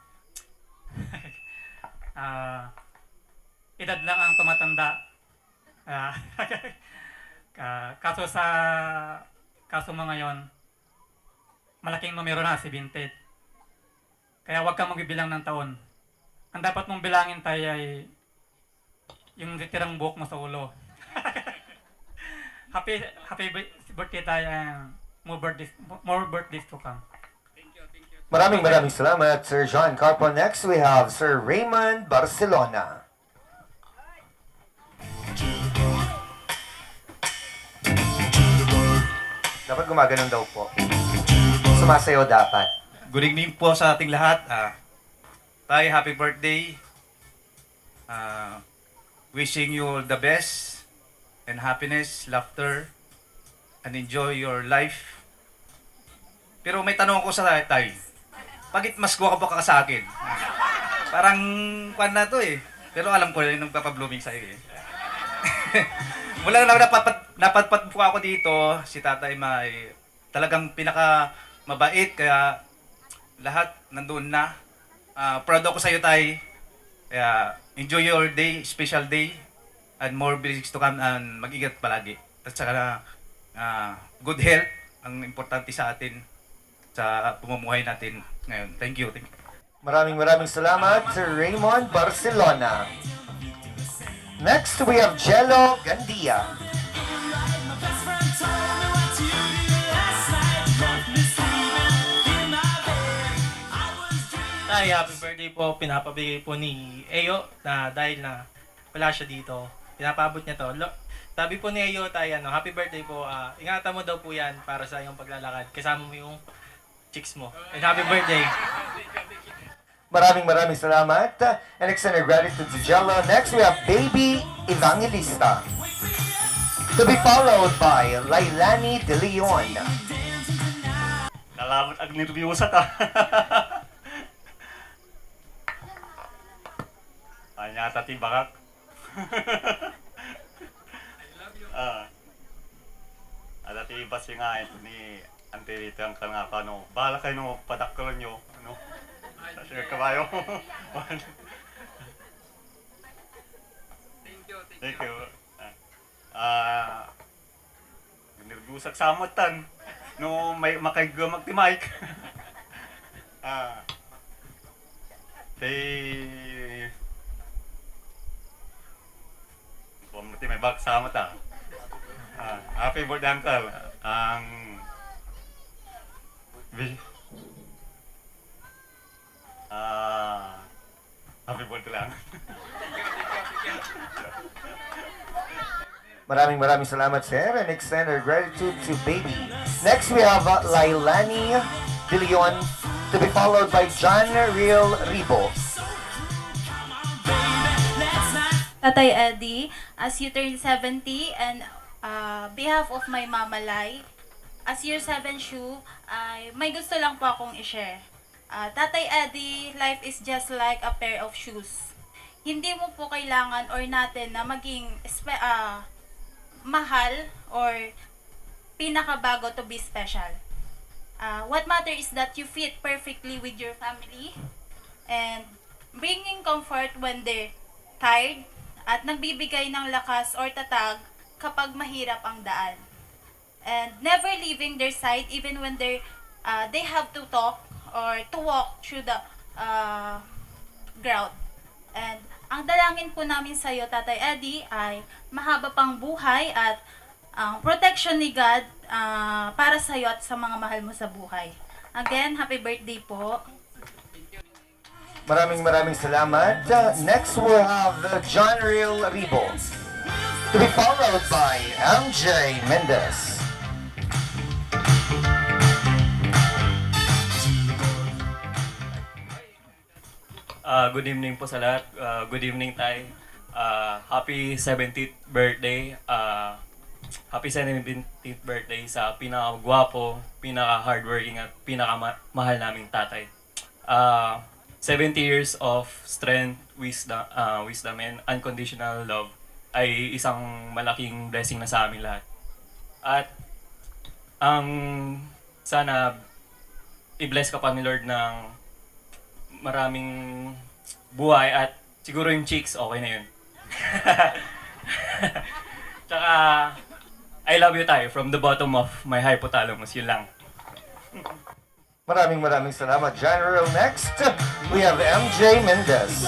edad lang ang tumatanda. Kaso mo ngayon, malaking numero na, 70. Kaya huwag kang magbibilang ng taon. Ang dapat mong bilangin tayo ay yung tirang buhok mo sa ulo. Happy birthday tayo. More birthdays to come. Maraming salamat, Sir John Carpo. Next, we have Sir Raymond Barcelona. Dapat gumaganon daw po. Sumasayaw dapat. Good evening po sa ating lahat. Tay, happy birthday. Wishing you all the best and happiness, laughter, and enjoy your life. Pero may tanong ko sa Tay. Bakit mas gwapo ka sa akin? Parang kwan na to eh. Pero alam ko rin nung papablooming sa'yo eh. Mula na napadpad po ako dito, si Tatay may talagang pinaka mabait, kaya lahat nandun na. Proud ako sa iyo, Tay. Kaya enjoy your day, special day, and more blessings to come, and mag-ingat palagi. At saka good health ang importante sa atin sa pamumuhay natin ngayon. Thank you. Maraming salamat, Sir Raymond Barcelona. Next, we have Jello Gandia. Tay, happy birthday po. Pinapabigay po ni Eyo na dahil na wala siya dito. Pinapabot niya to. Sabi po ni Eyo, Tay, happy birthday po. Ingatan mo daw po yan para sa iyong paglalakad. Kasama mo yung chicks mo. And happy birthday. Maraming salamat. And extend our gratitude to Jello. Next, we have Baby Evangelista. To be followed by Lailani De Leon. Salamat ag nervyosa ka. Anya tati bakak. Adati basi nga ni antirito ang nga no. Bala kayo no padakkelon nyo, ano. Sa kabayo. Thank you. Nervyosa sa amutan. No may makaigamag ti Mike. Pamati may bag sa mata. Happy birthday, Uncle. Happy birthday lang. Maraming salamat, sir, and extend our gratitude to Baby. Next, we have Lailani De Leon, to be followed by John Real Ribo. Tatay Eddie, as you turn 70, and behalf of my Mama Lai, as year 7 shoe, may gusto lang po akong i-share. Tatay Eddie, life is just like a pair of shoes. Hindi mo po kailangan or natin na maging mahal or pinakabago to be special. What matters is that you fit perfectly with your family and bringing comfort when they're tired at nagbibigay ng lakas or tatag kapag mahirap ang daan. And never leaving their side even when they have to talk or to walk through the ground. And ang dalangin po namin sa iyo, Tatay Eddie, ay mahaba pang buhay at protection ni God para sa iyo at sa mga mahal mo sa buhay. Again, happy birthday po. Maraming salamat. Next, we'll have John Real Ribo, to be followed by MJ Mendez. Good evening po sa lahat. Good evening, Tay. Happy 70th birthday. Happy 17th birthday sa pinaka-gwapo, pinaka-hardworking at pinaka-mahal naming tatay. 70 years of strength, wisdom and unconditional love ay isang malaking blessing na sa amin lahat. At sana i-bless ka pa ni Lord ng maraming buhay at siguro yung chicks, okay na yun. Tsaka, I love you tayo from the bottom of my hypothalamus, yun lang. Maraming salamat, General. Next, we have MJ Mendez.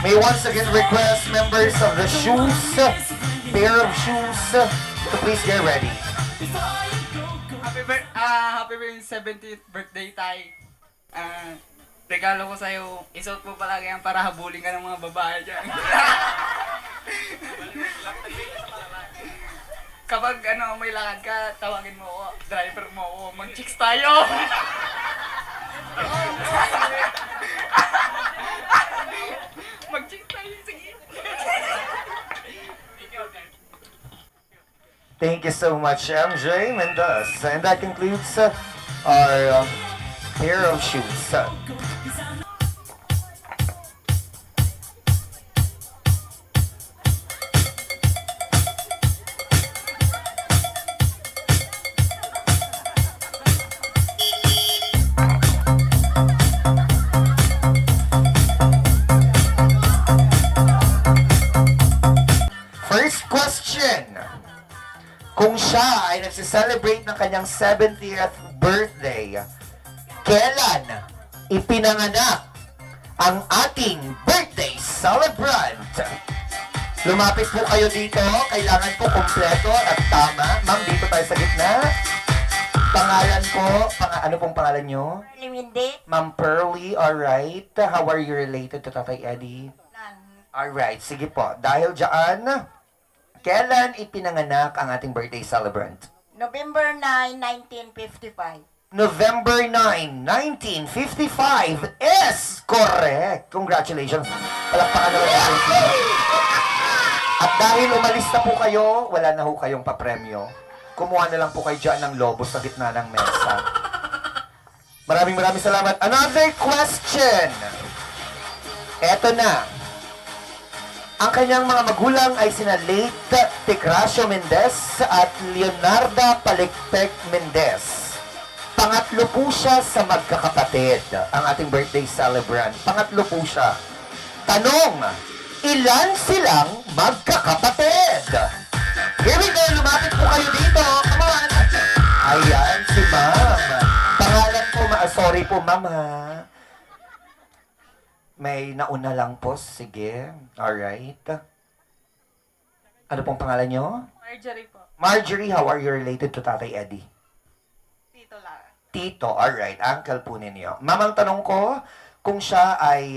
May once again request members of the shoes, pair of shoes, to please get ready. Happy 70th birthday, Tay. Regalo ko sa'yo, isuot mo palagi yan para habulin ka ng mga babae dyan. Kapag may lakad ka, tawagin mo ako, driver mo ako, mag-chicks tayo! Mag-chicks tayo, sige! Thank you so much, MJ Mendez. And that concludes our pair of shoes. First question. Kung siya ay nagsiselebrate ng kanyang 70th birthday, kailan ipinanganak ang ating birthday celebrant? Lumapit po kayo dito. Kailangan po kompleto at tama. Ma'am, dito tayo sa gitna. Pangalan po, ano pong pangalan nyo? Pearly. Ma'am Pearly, alright. How are you related to Tatay Eddie? Alright, sige po. Dahil dyan, kailan ipinanganak ang ating birthday celebrant? November 9, 1955. November 9, 1955 is correct. Congratulations. Palakpakan naman natin sila. At dahil umalis na po kayo, wala na ho kayong papremyo. Kumuha na lang po kayo dyan ng lobo sa gitna ng mesa. Maraming salamat. Another question. Eto na. Ang kanyang mga magulang ay sina late Ticracio Mendez at Leonarda Palikpek Mendez. Pangatlo po siya sa magkakapatid, ang ating birthday celebrant. Pangatlo po siya. Tanong, ilan silang magkakapatid? Here we go, lumapit po kayo dito. Come on. Ayan, si ma'am. Pangalan po, sorry po ma'am ha. May nauna lang po. Sige. Alright. Ano pong pangalan nyo? Marjorie po. Marjorie, how are you related to Tatay Eddie? Tito lang. Tito, alright. Uncle po ninyo. Ma'am, ang tanong ko, kung siya ay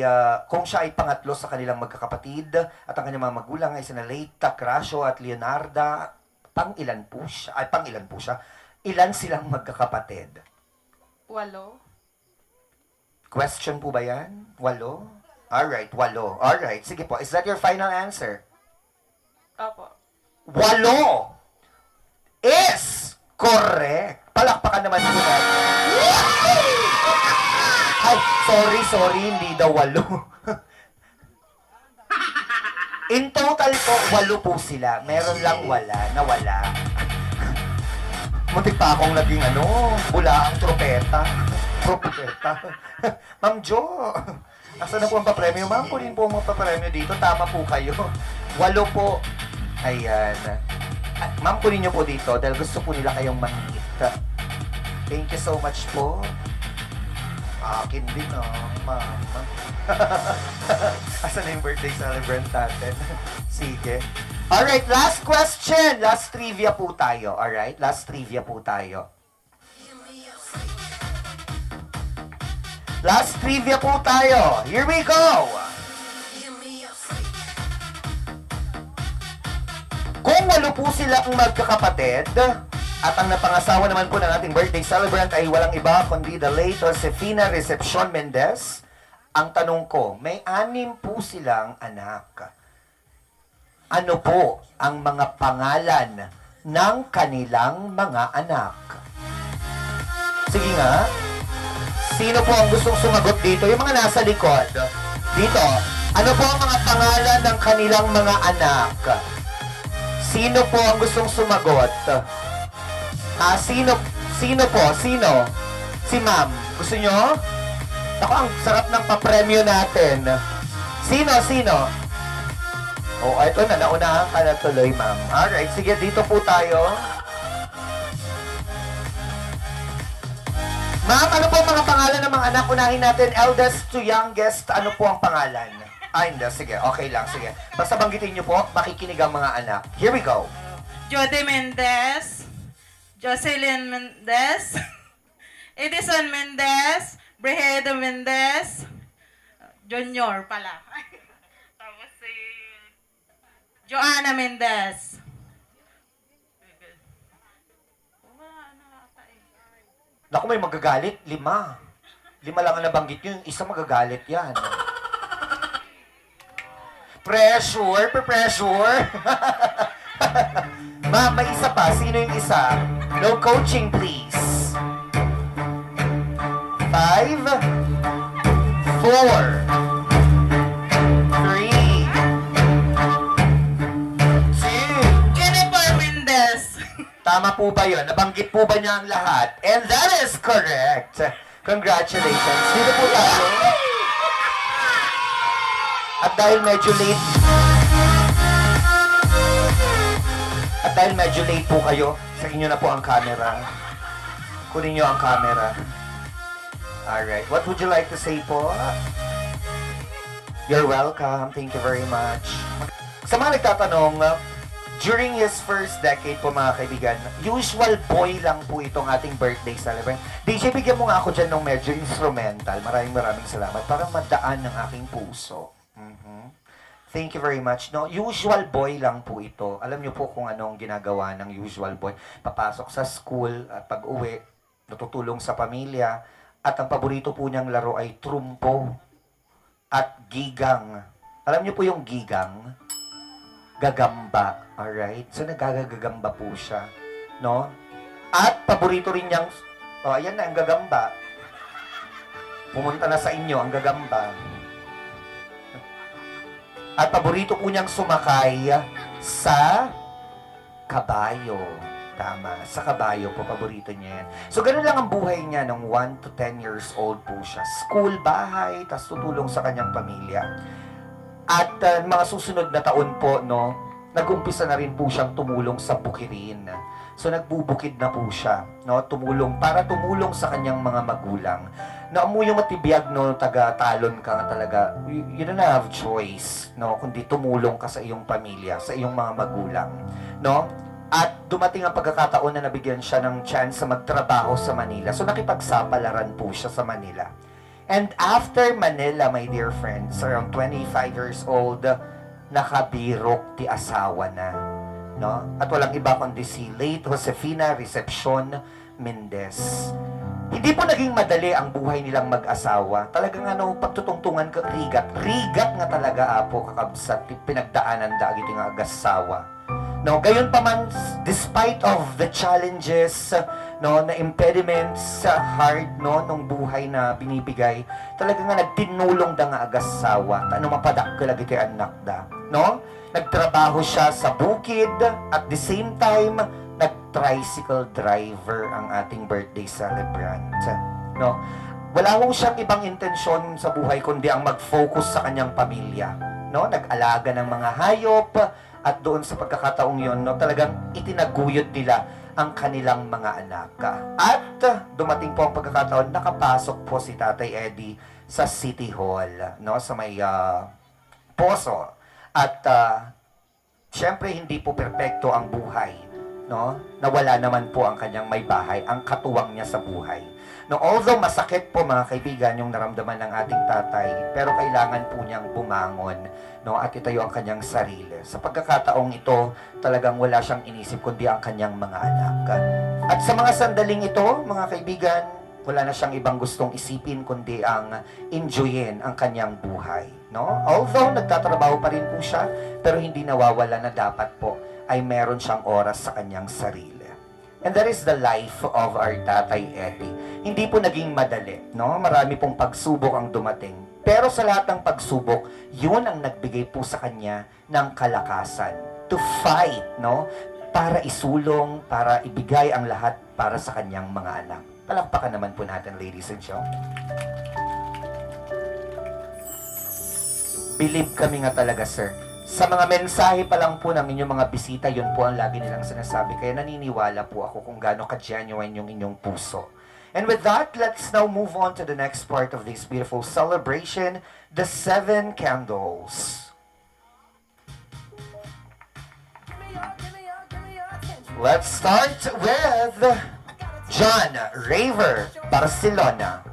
pangatlo sa kanilang magkakapatid at ang kanyang mga magulang ay sina Leita, Crasio at Leonarda, pang-ilan po siya? Ilan silang magkakapatid? 8. Question po ba yan? 8? Alright, 8. Alright, sige po. Is that your final answer? Opo. 8 is correct. Palakpakan naman po natin. Ay, sorry, hindi daw 8. In total po, 8 po sila. Meron lang nawala. Muntik pa akong naging bula ang tropeta. Ma'am Jo, asa na po ang papremyo? Ma'am, kunin po ang papremyo dito. Tama po kayo. 8 po. Ayan. Ma'am, kunin nyo po dito dahil gusto po nila kayong mangit. Thank you so much po. Akin din, ma'am. Asa na yung birthday celebrant natin? Sige. Alright, last question. Last trivia po tayo. Alright, last trivia po tayo. Last trivia po tayo. Here we go! Kung 8 po silang magkakapatid, at ang napangasawa naman po ng ating birthday celebrant ay walang iba kundi the late Josefina Recepcion Mendez, ang tanong ko, may 6 po silang anak. Ano po ang mga pangalan ng kanilang mga anak? Sige nga. Sino po ang gustong sumagot dito? Yung mga nasa likod. Dito. Ano po ang mga pangalan ng kanilang mga anak? Sino po ang gustong sumagot? Sino po? Sino? Si ma'am. Gusto nyo? Ako, ang sarap ng papremyo natin. Sino? Oh, ito na. Naunahan ka na tuloy, ma'am. Alright, sige. Dito po tayo. Ma'am, ano po ang mga pangalan ng mga anak? Unahin natin, eldest to youngest. Ano po ang pangalan? Hindi. Sige, okay lang. Sige. Basta banggitin nyo po, makikinig ang mga anak. Here we go. Jody Mendez, Jocelyn Mendez, Edison Mendez, Brehedo Mendez, Junior pala. Tapos si Joanna Mendez. Naku, may magagalit. 5 lang ang nabanggit nyo. Yung isa magagalit yan. Pressure. Ma'am, may isa pa. Sino yung isa? No coaching, please. 5, 4, 3, 2. Jennifer Mendez. Tama po ba yun? Nabanggit po ba niya ang lahat? And that is correct. Congratulations. Dito po tayo. At dahil medyo late po kayo, sa inyo na po ang camera. Kunin niyo ang camera. Alright. What would you like to say po? You're welcome. Thank you very much. Sa mga nagtatanong, during his first decade po mga kaibigan, usual boy lang po itong ating birthday celebrant. DJ, bigyan mo nga ako dyan ng medyo instrumental. Maraming salamat para madaan ng aking puso. Thank you very much. No, usual boy lang po ito. Alam niyo po kung anong ginagawa ng usual boy. Papasok sa school at pag-uwi, natutulong sa pamilya, at ang paborito po niyang laro ay trumpo at gigang. Alam niyo po yung gigang? Gagamba. Alright? So, nagagagamba po siya. No? At paborito rin niyang, ayan na, ang gagamba. Pumunta na sa inyo, ang gagamba. At paborito po niyang sumakay sa kabayo. Tama, sa kabayo po, paborito niya yan. So, ganun lang ang buhay niya nung 1 to 10 years old po siya. School, bahay, tas tutulong sa kanyang pamilya. At mga susunod na taon po, no, nag-umpisa na rin po siyang tumulong sa bukirin. So, nagbubukid na po siya, no, para tumulong sa kanyang mga magulang. Na yung matibiyag, no, taga-talon ka nga talaga, you don't have choice, no, kundi tumulong ka sa iyong pamilya, sa iyong mga magulang, no? At dumating ang pagkakataon na nabigyan siya ng chance sa magtrabaho sa Manila. So, nakipagsapalaran po siya sa Manila. And after Manila, my dear friends, around 25 years old, nakabirok ti asawa na, no? At walang iba kundi si late Josefina Recepcion Mendez. Hindi po naging madali ang buhay nilang mag-asawa. Talagang pagtutungtungan ka, rigat nga talaga apo kakabsat, pinagdaanan da iti nga agasawa. No, gayon pa man, despite of the challenges, no, na impediments sa hard, no, nung buhay na binibigay, talaga nga nagtinulong da nga agasawa. Ano mapadak ka lagi kay anak da, no? Nagtrabaho siya sa bukid, at the same time, nag-tricycle driver ang ating birthday celebrant. No? Wala ho siyang ibang intensyon sa buhay kundi ang mag-focus sa kanyang pamilya. No? Nag-alaga ng mga hayop, at doon sa pagkakataong yon, no, talagang itinaguyod nila ang kanilang mga anak. At dumating po ang pagkakataon, nakapasok po si Tatay Eddie sa City Hall, no, sa may Poso. At syempre hindi po perpekto ang buhay, no? Nawala naman po ang kanyang may bahay, ang katuwang niya sa buhay. No, although masakit po mga kaibigan yung naramdaman ng ating tatay, pero kailangan po niyang bumangon, no, at itayo ang kanyang sarili. Sa pagkakataong ito, talagang wala siyang inisip kundi ang kanyang mga anak. At sa mga sandaling ito, mga kaibigan, wala na siyang ibang gustong isipin kundi ang enjoyin ang kanyang buhay, no? Although nagtatrabaho pa rin po siya, pero hindi nawawala na dapat po ay meron siyang oras sa kanyang sarili. And that is the life of our Tatay Eddie. Hindi po naging madali, no? Marami pong pagsubok ang dumating. Pero sa lahat ng pagsubok, yun ang nagbigay po sa kanya ng kalakasan to fight, no? Para isulong, para ibigay ang lahat para sa kanyang mga anak. Palakpakan naman po natin, ladies and gentlemen. Believe kami nga talaga, sir. Sa mga mensahe pa lang po ng inyong mga bisita, yun po ang lagi nilang sinasabi. Kaya naniniwala po ako kung gaano ka-genuine yung inyong puso. And with that, let's now move on to the next part of this beautiful celebration, the 7 candles. Let's start with John Raver, Barcelona.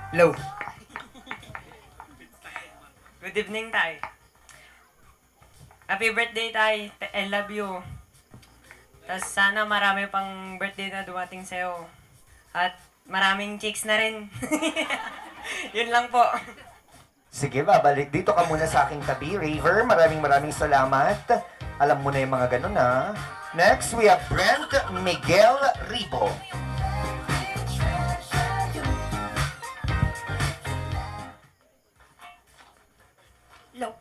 Hello. Good evening, Tay. Happy birthday, Tay. I love you. Tapos sana marami pang birthday na dumating sa'yo. At maraming chicks na rin. Yun lang po. Sige, babalik. Dito ka muna sa aking tabi, Raver. Maraming salamat. Alam mo na yung mga ganun, ha? Next, we have Brent Miguel Ribo. Hello.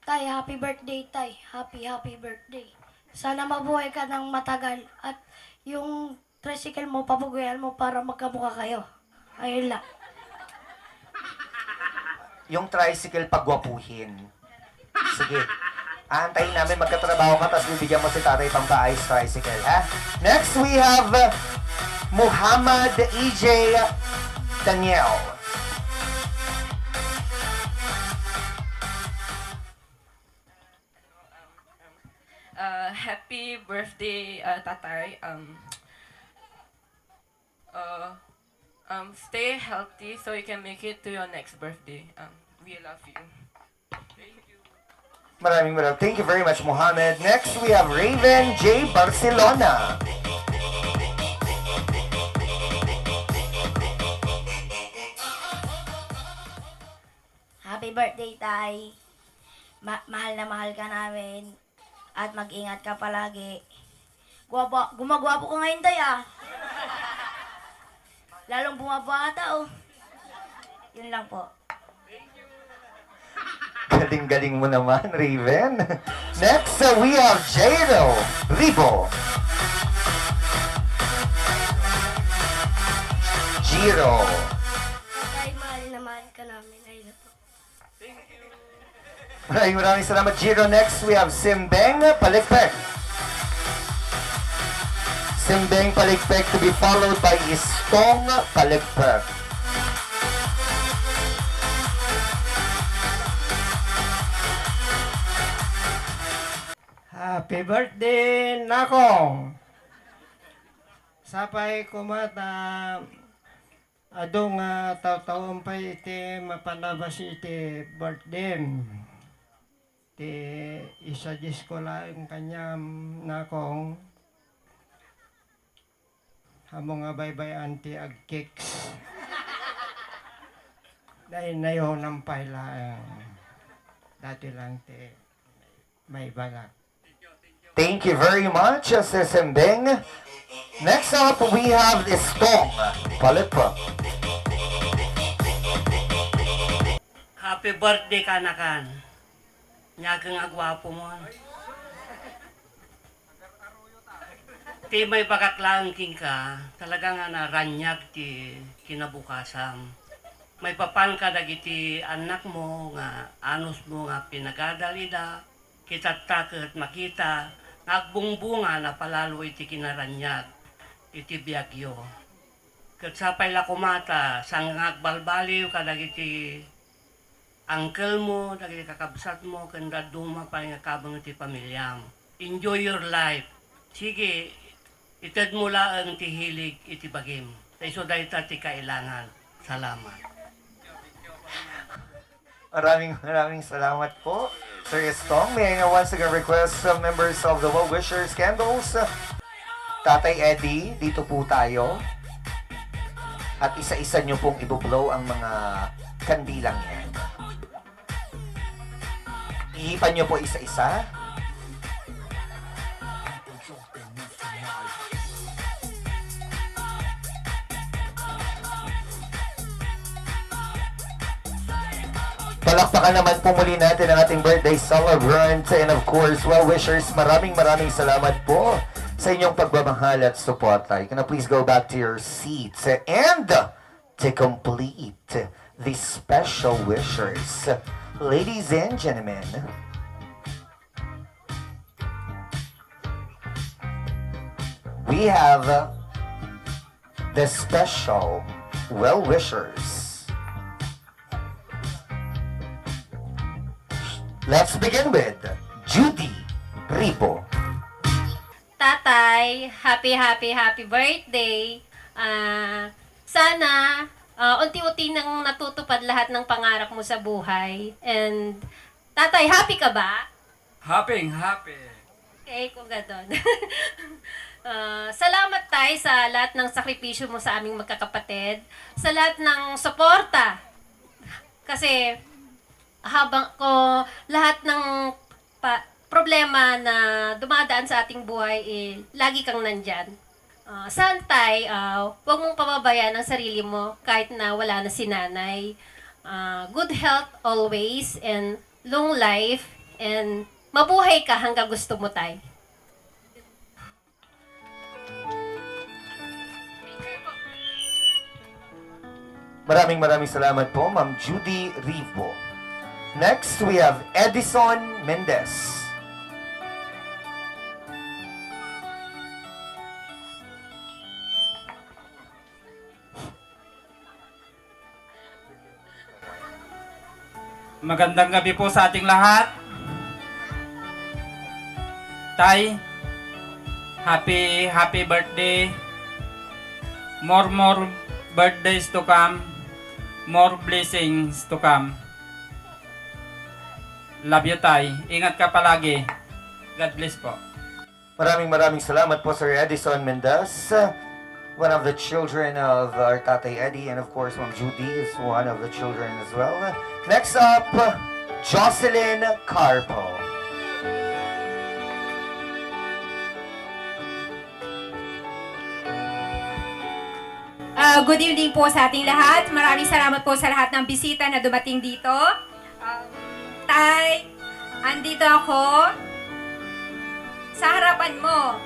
Tay, happy birthday, Tay. Happy birthday. Sana mabuhay ka ng matagal at yung tricycle mo, papugayan mo para magkamukha kayo. Ayun lang. Yung tricycle pagwapuhin. Sige. Antayin namin magkatrabaho ka, tapos bibigyan mo si tatay pang paayos tricycle, ha? Next, we have Muhammad EJ Daniel. Happy birthday, Tatay. Stay healthy so you can make it to your next birthday. We love you. Thank you. Maraming. Thank you very much, Muhammad. Next, we have Raven J. Barcelona. Happy birthday, Tay. Mahal na mahal ka namin. At mag-ingat ka palagi. Gumagwapo ka ngayon, Tay, ah. Lalong bumabata, oh. Yun lang po. Galing-galing mo naman, Raven. Next, we have Jairo Ribo. Jiro. Tay, mahal na mahal ka namin. Ayun po. Maraming salamat, Jiro. Next, we have Simbeng Palikpek. Simbeng Palikpek to be followed by Istong Palikpek. Happy birthday, Nakong! Sapay kumata adong taon pa iti mapanabas iti birthday. Ti isa-jis ko lang kanyang Nakong. Hamong nga baybayan ti agkiks. Dahil na yun ang paila. Dati lang ti may bagat. Thank you very much, Sir Simbeng. Next up, we have Istong Palikpek. Happy birthday, Kanakan. Nyagang agwapo mo. Ti may pagkaklangking ka, talaga nga naranyag ti kinabukasan. May papan ka dagiti anak mo, nga anos mo nga pinagadalida, kitatakot makita, nagbungbunga na palalo iti kinaranyag, iti biyagyo. Katsapay la kumata, sang agbalbaliw ka dagiti uncle mo, dagiti kakabsat mo, kanda duma pa nga kabang iti pamilyam. Enjoy your life. Sige, itad mo lang ti hilig iti bagim. Iso dahil ti kailangan. Salamat. Maraming salamat po, Sir Istong. May I now once again request members of the Well Wishers Candles Tatay Eddie, dito po tayo. At isa-isa nyo pong ibublow ang mga kandilang yan. Ihipan nyo po isa-isa. Palakpakan naman po muli natin ang ating birthday celebrant and of course, well-wishers, maraming salamat po sa inyong pagmamahal at suporta. You can please go back to your seats and to complete these special wishers. Ladies and gentlemen, we have the special well-wishers. Let's begin with Judy Ripo. Tatay, happy birthday. Sana unti-unti nang natutupad lahat ng pangarap mo sa buhay. And Tatay, happy ka ba? Happy. Okay, kung gano'n. Salamat tay sa lahat ng sakripisyo mo sa aming magkakapatid. Sa lahat ng suporta. Kasi habang ko lahat ng problema na dumadaan sa ating buhay, lagi kang nandyan. Santay, huwag mong pababayaan ang sarili mo kahit na wala na si nanay. Good health always and long life and mabuhay ka hanggang gusto mo tay. Maraming salamat po, Ma'am Judy Rivo. Next, we have Edison Mendez. Magandang gabi po sa ating lahat. Tay, happy birthday. More birthdays to come. More blessings to come. Love you, Tay. Ingat ka palagi. God bless po. Maraming salamat po, Sir Edison Mendez. One of the children of our Tatay Eddie, and of course, Ma'am Judy is one of the children as well. Next up, Jocelyn Carpo. Good evening po sa ating lahat. Maraming salamat po sa lahat ng bisita na dumating dito. Tay, andito ako sa harapan mo.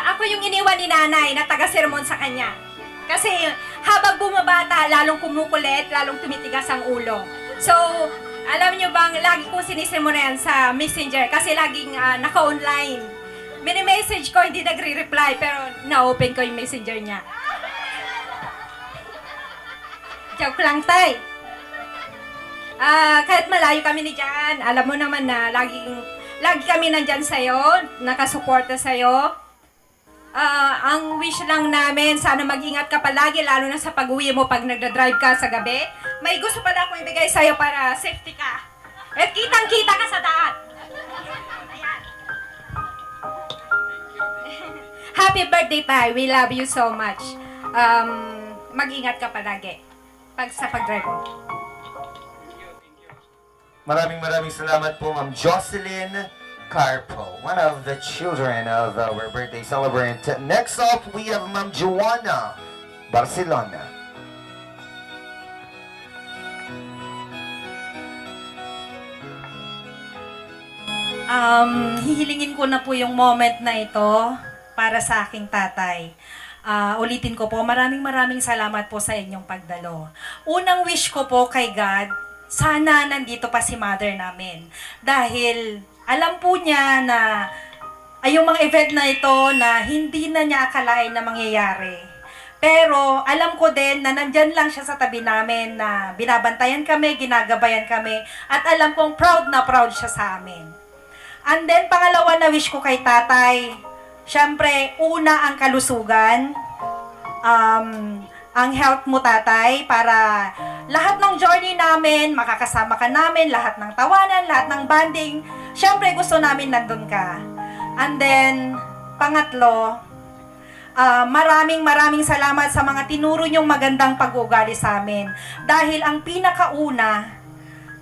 Ako yung iniwan ni nanay na taga-sermon sa kanya. Kasi habang bumabata, lalong kumukulit, lalong tumitigas ang ulo. So, alam nyo bang, lagi kong sinisermon na yan sa messenger kasi laging naka-online. Mini-message ko, hindi nagre-reply, pero na-open ko yung messenger niya. Joke lang, tay. Kahit malayo kami ni Jan, alam mo naman na lagi kami nandyan sa'yo, nakasuporta sa'yo. Ang wish lang namin, sana mag-ingat ka palagi, lalo na sa pag-uwi mo pag nagda-drive ka sa gabi. May gusto pala akong ibigay sa'yo para safety ka. At kitang-kita ka sa daan. Ayan. Happy birthday, Tay. We love you so much. Mag-ingat ka palagi sa pag-drive mo. Maraming salamat po, Ma'am Jocelyn Carpo, one of the children of our birthday celebrant. Next up, we have Ma'am Joanna Barcelona. Hihilingin ko na po yung moment na ito para sa aking tatay. Ulitin ko po, maraming salamat po sa inyong pagdalo. Unang wish ko po kay God, sana nandito pa si mother namin. Dahil alam po niya na yung mga event na ito na hindi na niya akalain na mangyayari. Pero alam ko din na nandyan lang siya sa tabi namin na binabantayan kami, ginagabayan kami, at alam kong proud na proud siya sa amin. And then pangalawa na wish ko kay tatay, syempre una ang kalusugan, ang health mo tatay, para lahat ng journey namin, makakasama ka namin, lahat ng tawanan, lahat ng bonding, syempre gusto namin nandun ka. And then, pangatlo, maraming salamat sa mga tinuro niyong magandang pag-uugali sa amin. Dahil ang pinakauna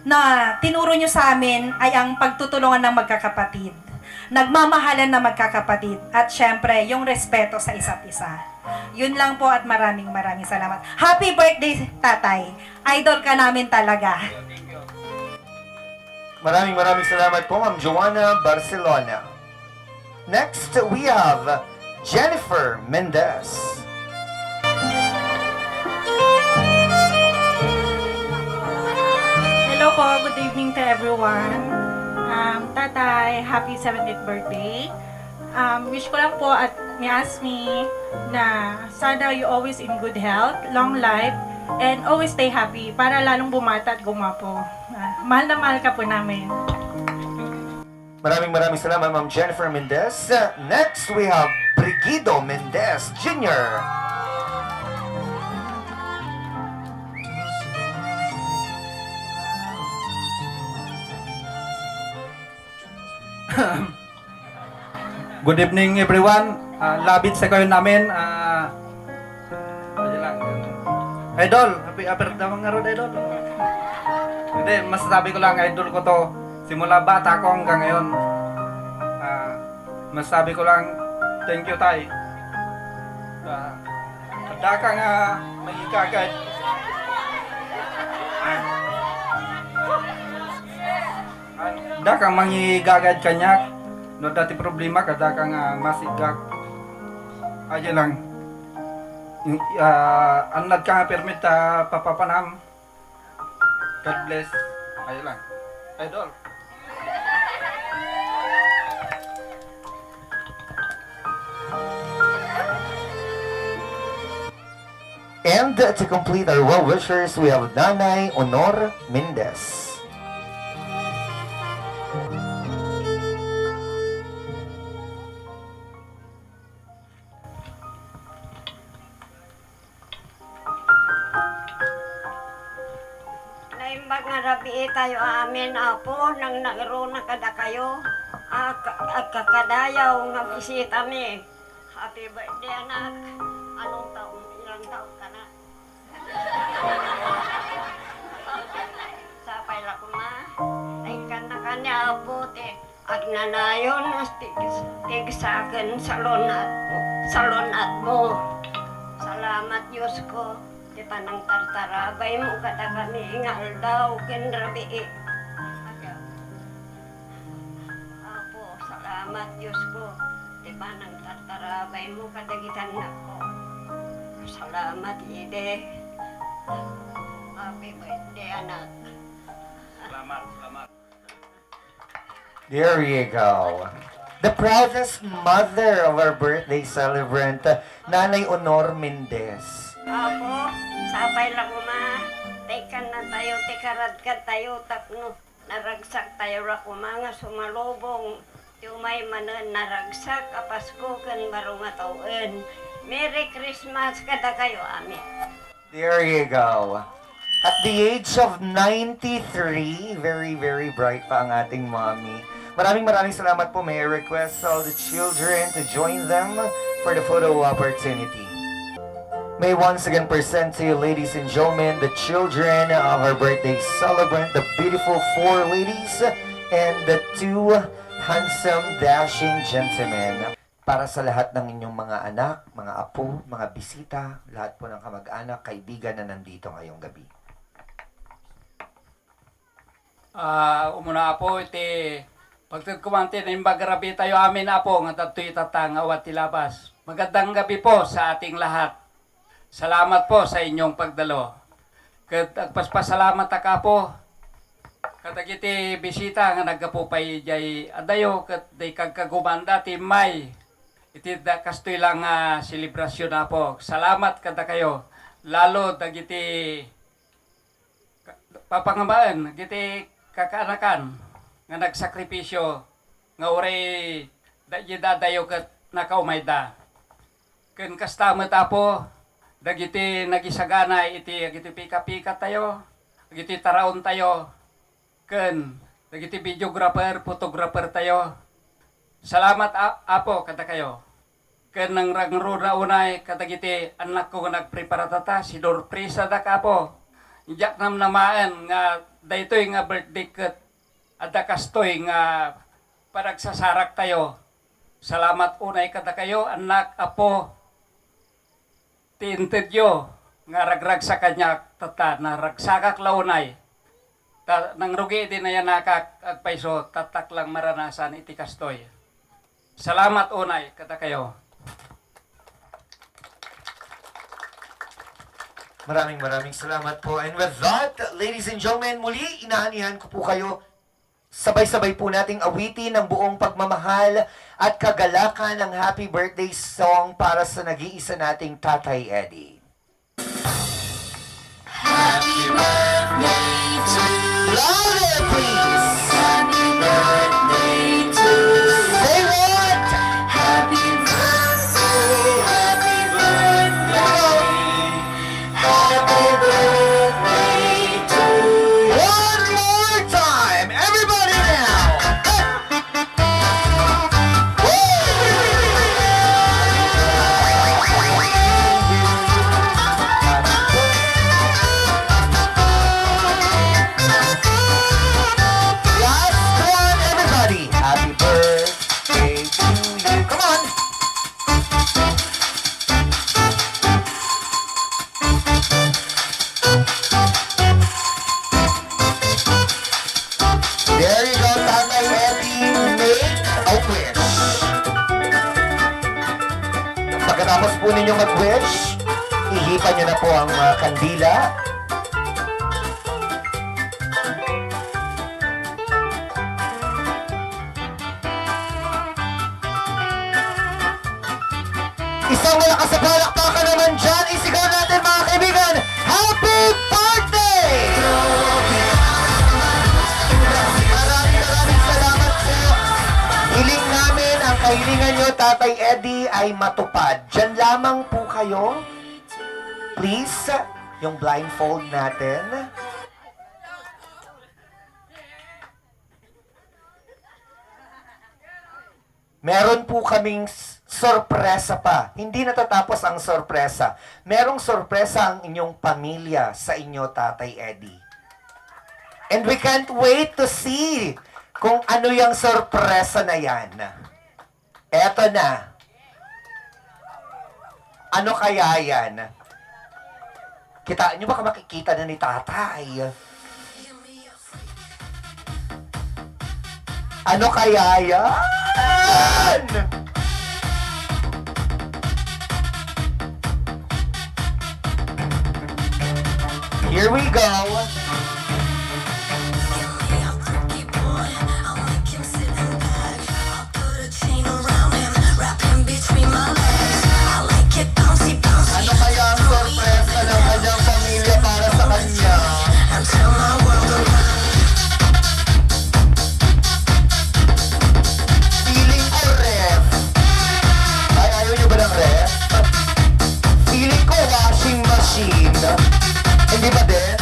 na tinuro niyo sa amin ay ang pagtutulungan ng magkakapatid. Nagmamahalan na magkakapatid. At syempre, yung respeto sa isa't isa. Yun lang po at maraming salamat. Happy birthday, tatay. Idol ka namin talaga. Maraming salamat po, Ma'am Joanna Barcelona. Next, we have Jennifer Mendez. Hello po, good evening to everyone. Tatay, happy 70th birthday. Wish ko lang po at ni Asmi na sana you always in good health, long life, and always stay happy para lalong bumata at gumapo. Mahal na mahal ka po namin. Maraming salamat, Ma'am Jennifer Mendez. Next, we have Brigido Mendez Jr. Good evening everyone. Labit sa kayo namin. Idol, happy birthday mga ron, idol. Hindi, masasabi ko lang, idol ko to. Simula bata ko hanggang ngayon. Masasabi ko lang, thank you, tay. Ada ka nga may ikagad. Ada kang mangigagad kanyak. No dati problema kada kang masigag. Aja lang. Anad ka nga permit papapanam. God bless. Aja lang. Idol. And to complete our well-wishers, we have Nanay Honor Mendez. Naimbag nga rabi tayo amin, apo, nang nagro na kada kayo. Kakadayaw nga bisita mi. Happy birthday, anak. Anong taon? Ilang taon ka na? Sapay lang ko ma. Taikan na kanya, apo, te. Agnanayon, tig-sakin salonat mo. Salamat, Diyos ko. Di pa nang tartarabay mo kada kami ingal daw, kinrabi. Apo, salamat, Diyos ko. Di pa nang tartarabay mo kadagitan na ko. Salamat, Ide. Happy birthday, anak. Salamat. There you go. The proudest mother of our birthday celebrant, Nanay Honor Mendez. Apo, sapay lang uma. Tekan na tayo, tekarad ka tayo, tapno. Naragsak tayo ra mga sumalubong. Tumay manan naragsak, apasko kan barong taon. Merry Christmas kada kayo, amin. There you go. At the age of 93, very bright pa ang ating mommy. Maraming salamat po. May I request all the children to join them for the photo opportunity. May once again present to you, ladies and gentlemen, the children of our birthday celebrant, the beautiful 4 ladies and the 2 handsome, dashing gentlemen. Para sa lahat ng inyong mga anak, mga apo, mga bisita, lahat po ng kamag-anak, kaibigan na nandito ngayong gabi. Umuna po, iti pagtagkumante na imbagarabi tayo amin apo, nga tato'y tatangaw at tilabas. Magandang gabi po sa ating lahat. Salamat po sa inyong pagdalo. Agpaspasalamat ka po. Katagiti bisita nga nagkapupay jay adayo kat day kagkagumanda ti May. Iti kastoy lang selebrasyon na po. Salamat kada kayo. Lalo dagiti papangamaan, dagiti kakaanakan nga nagsakripisyo nga uray dadayo kat nakaumayda. Ken kastamet apo dagiti nagisagana iti agiti pika-pika tayo, agiti taraon tayo. Ken dagiti videographer, photographer tayo. Salamat apo kada kayo. kanang rangro na unay katagiti anak ko nga nagprepara tata si Dorpresa da kapo. Ijak nam namaan nga daytoy nga birthday ket adda kastoy nga paragsasarak tayo. Salamat unay kada kayo anak apo. Tiintedyo nga ragrag sa kanya tata na ragsakak launay. Nang rugi din na yan nakak agpaiso tatak lang maranasan iti kastoy. Salamat unay kada kayo. Maraming salamat po. And with that, ladies and gentlemen, muli inaanihan ko po kayo. Sabay-sabay po nating awitin ang buong pagmamahal at kagalakan ng happy birthday song para sa nag-iisa nating Tatay Eddie. Happy birthday to you. Louder, please. Happy birthday to you. Say what? Happy birthday, happy birthday. Happy birthday to you. One more time, everybody now. Last one, everybody. Happy birthday to you. Come on. There you go, Tatay Eddie. Make a wish. Pagkatapos po ninyong mag-wish, ihipan nyo na po ang kandila. Isang malakas na palakpakan naman dyan. Isigaw natin mga kaibigan. Happy birthday! Maraming salamat po. Hiling namin ang kahilingan nyo, Tatay Eddie, ay matupad. Diyan lamang po kayo. Please, yung blindfold natin. Meron po kaming sorpresa pa. Hindi natatapos ang sorpresa. Merong sorpresa ang inyong pamilya sa inyo, Tatay Eddie. And we can't wait to see kung ano yung sorpresa na yan. Eto na. Ano kaya yan? Kita nyo, baka makikita na ni Tatay. Ano kaya yan? Here we go. Ano kaya ang sorpresa ng kanyang pamilya para sa kanya? Feeling ko ref. Ay, ayaw nyo ba ng ref? Feeling ko washing machine. Hindi ba din?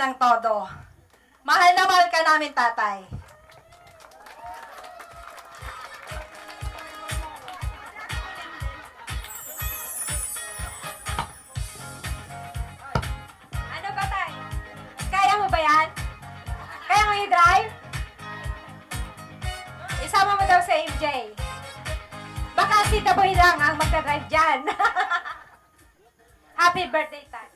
ng todo. Mahal na mahal ka namin, tatay. Ano ba, tay? Kaya mo ba yan? Kaya mo i-drive? Isama mo daw sa MJ. Baka si Taboy lang ang magka-drive dyan. Happy birthday, tay.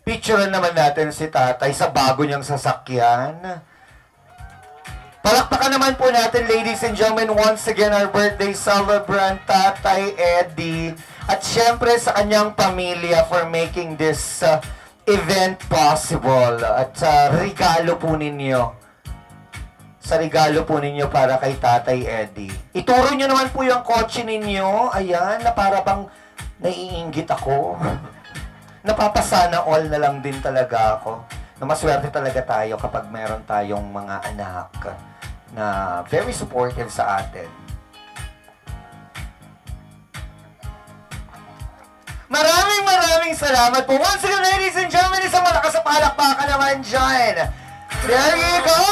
Picturean naman natin si tatay sa bago niyang sasakyan. Palakpakan naman po natin, ladies and gentlemen, once again, our birthday celebrant, Tatay Eddie. At syempre sa kanyang pamilya for making this event possible. At regalo po ninyo. Sa regalo po ninyo para kay Tatay Eddie. Ituro nyo naman po yung kotse ninyo. Ayan, na para bang naiinggit ako. Napapasana all na lang din talaga ako. Na maswerte talaga tayo kapag meron tayong mga anak na very supportive sa atin. Maraming salamat po. Once again, ladies and gentlemen, isang malakas na palakpakan naman dyan. There you go!